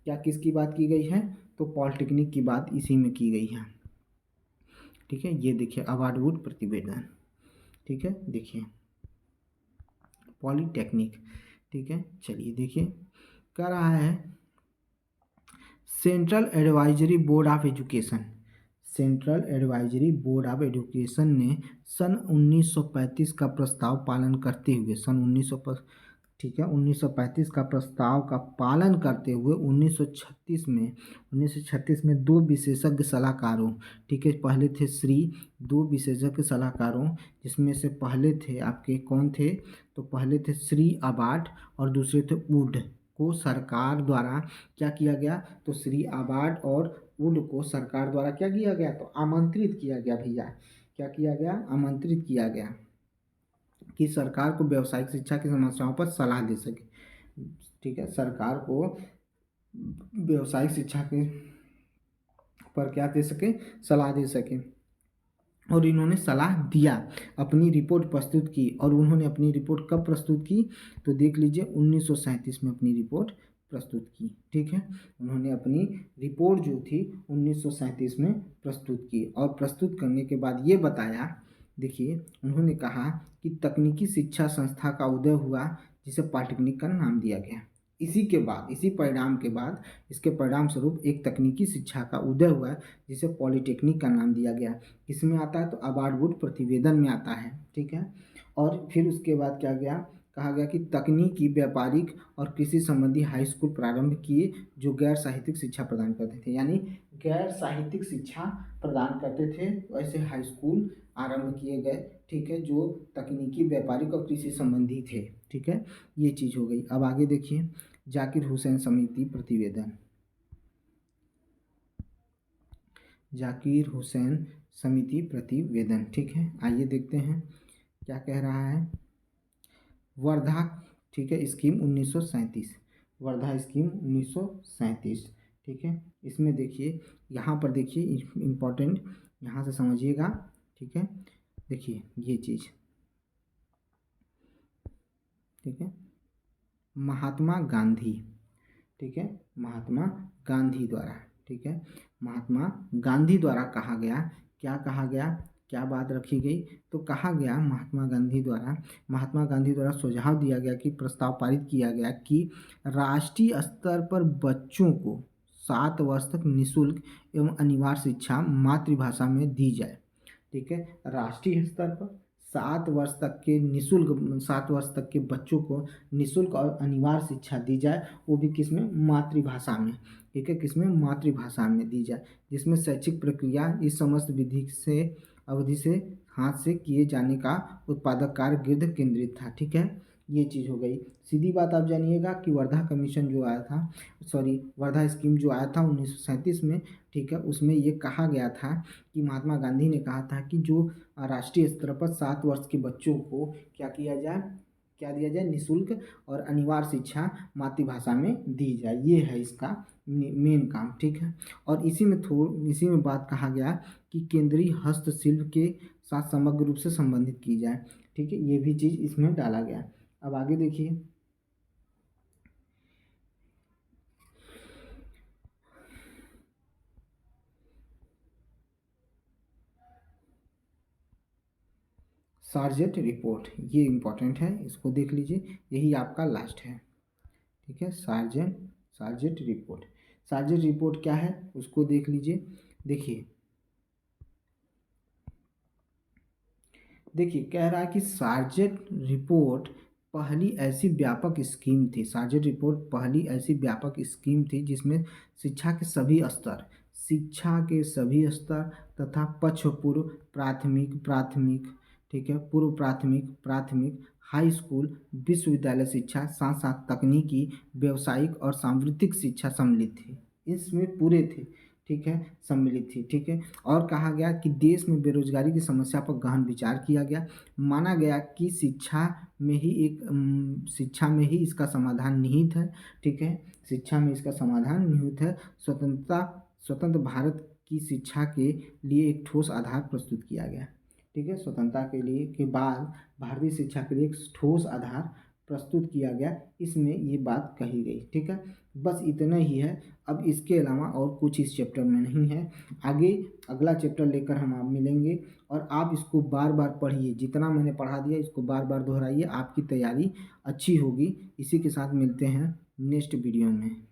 क्या किसकी बात की गई है, तो पॉलिटेक्निक की बात इसी में की गई है, ठीक है। ये देखिए अबार्ड वुड प्रतिवेदन, ठीक है, देखिए पॉलिटेक्निक, ठीक है। चलिए देखिए, कह रहा है central advisory board of education, central advisory board of education ने सन 1935 का प्रस्ताव पालन करते हुए, सन 1935 का प्रस्ताव का पालन करते हुए 1936 में दो विशेषज्ञ सलाहकारों, ठीक है, पहले थे दो विशेषज्ञ सलाहकारों, जिसमें से पहले थे आपके कौन थे, तो पहले थे श्री अबार्ड और दूसरे थे वुड, को सरकार द्वारा क्या किया गया, तो श्री अबार्ड और वुड को सरकार द्वारा क्या किया गया, तो आमंत्रित किया गया भैया, क्या किया गया, आमंत्रित किया गया कि सरकार को व्यावसायिक शिक्षा की समस्याओं पर सलाह दे सके, ठीक है, सरकार को व्यावसायिक शिक्षा के पर क्या दे सके, सलाह दे सके। और इन्होंने सलाह दिया, अपनी रिपोर्ट प्रस्तुत की, और उन्होंने अपनी रिपोर्ट कब प्रस्तुत की, तो देख लीजिए 1937 में अपनी रिपोर्ट प्रस्तुत की, ठीक है। उन्होंने अपनी रिपोर्ट जो थी 1937 में प्रस्तुत की, और प्रस्तुत करने के बाद ये बताया, देखिए उन्होंने कहा कि तकनीकी शिक्षा संस्था का उदय हुआ, जिसे पॉलिटेक्निक का नाम दिया गया। इसी के बाद, इसी परिणाम के बाद, इसके परिणाम स्वरूप एक तकनीकी शिक्षा का उदय हुआ, जिसे पॉलिटेक्निक का नाम दिया गया। किसमें आता है, तो अबार्ड वुड प्रतिवेदन में आता है, ठीक है। और फिर उसके बाद क्या गया, कहा गया कि तकनीकी, व्यापारिक और कृषि संबंधी हाई स्कूल प्रारंभ किए, जो गैर साहित्यिक शिक्षा प्रदान करते थे, यानी गैर साहित्यिक शिक्षा प्रदान करते थे, वैसे हाई स्कूल आरंभ किए गए, ठीक है, जो तकनीकी, व्यापारिक और कृषि संबंधी थे, ठीक है। ये चीज़ हो गई। अब आगे देखिए जाकिर हुसैन समिति प्रतिवेदन, जाकिर हुसैन समिति प्रतिवेदन, ठीक है। आइए देखते हैं क्या कह रहा है। वर्धा, ठीक है, स्कीम 1937, वर्धा स्कीम 1937, ठीक है। इसमें देखिए, यहाँ पर देखिए इम्पोर्टेंट, यहाँ से समझिएगा, ठीक है। देखिए ये चीज़, ठीक है, महात्मा गांधी, ठीक है, महात्मा गांधी द्वारा, ठीक है, महात्मा गांधी द्वारा कहा गया, क्या कहा गया, क्या बात रखी गई, तो कहा गया महात्मा गांधी द्वारा सुझाव दिया गया कि प्रस्ताव पारित किया गया कि राष्ट्रीय स्तर पर बच्चों को 7 वर्ष तक निःशुल्क एवं अनिवार्य शिक्षा मातृभाषा में दी जाए, ठीक है। राष्ट्रीय स्तर पर 7 वर्ष तक के निःशुल्क, 7 वर्ष तक के बच्चों को निःशुल्क और अनिवार्य शिक्षा दी जाए, वो भी किसमें, मातृभाषा में, ठीक है, किसमें, मातृभाषा में दी जाए, जिसमें शैक्षिक प्रक्रिया इस समस्त विधि से अवधि से हाथ से किए जाने का उत्पादक कार्य गिर्द केंद्रित था, ठीक है। ये चीज़ हो गई। सीधी बात आप जानिएगा कि वर्धा कमीशन जो आया था, सॉरी वर्धा स्कीम जो आया था 1937 में, ठीक है, उसमें ये कहा गया था कि महात्मा गांधी ने कहा था कि जो राष्ट्रीय स्तर पर 7 वर्ष के बच्चों को क्या किया जाए, क्या दिया जाए, निःशुल्क और अनिवार्य शिक्षा मातृभाषा में दी जाए। ये है इसका मेन काम, ठीक है। और इसी में बात कहा गया कि केंद्रीय हस्तशिल्प के साथ समग्र रूप से संबंधित की जाए, ठीक है, ये भी चीज़ इसमें डाला गया। अब आगे देखिए, सार्जेंट रिपोर्ट, ये इम्पोर्टेंट है, इसको देख लीजिए, यही आपका लास्ट है, ठीक है। सार्जेंट रिपोर्ट, सार्जेंट रिपोर्ट क्या है उसको देख लीजिए। देखिए देखिए कह रहा है कि सार्जेंट रिपोर्ट पहली ऐसी व्यापक स्कीम थी, सार्जेंट रिपोर्ट पहली ऐसी व्यापक स्कीम थी जिसमें शिक्षा के सभी स्तर, शिक्षा के सभी स्तर तथा पक्ष पूर्व प्राथमिक, ठीक है, पूर्व प्राथमिक, हाई स्कूल, विश्वविद्यालय शिक्षा, साथ साथ तकनीकी, व्यावसायिक और सांस्कृतिक शिक्षा सम्मिलित थी, इसमें पूरे थे, ठीक है, सम्मिलित थी, ठीक है। और कहा गया कि देश में बेरोजगारी की समस्या पर गहन विचार किया गया, माना गया कि शिक्षा में ही इसका समाधान निहित है, ठीक है, शिक्षा में इसका समाधान निहित है। स्वतंत्र भारत की शिक्षा के लिए एक ठोस आधार प्रस्तुत किया गया, ठीक है, स्वतंत्रता के लिए के बाद भारतीय शिक्षा के लिए एक ठोस आधार प्रस्तुत किया गया, इसमें ये बात कही गई, ठीक है। बस इतना ही है, अब इसके अलावा और कुछ इस चैप्टर में नहीं है। आगे अगला चैप्टर लेकर हम आप मिलेंगे, और आप इसको बार बार पढ़िए, जितना मैंने पढ़ा दिया इसको बार बार दोहराइए, आपकी तैयारी अच्छी होगी। इसी के साथ मिलते हैं नेक्स्ट वीडियो में।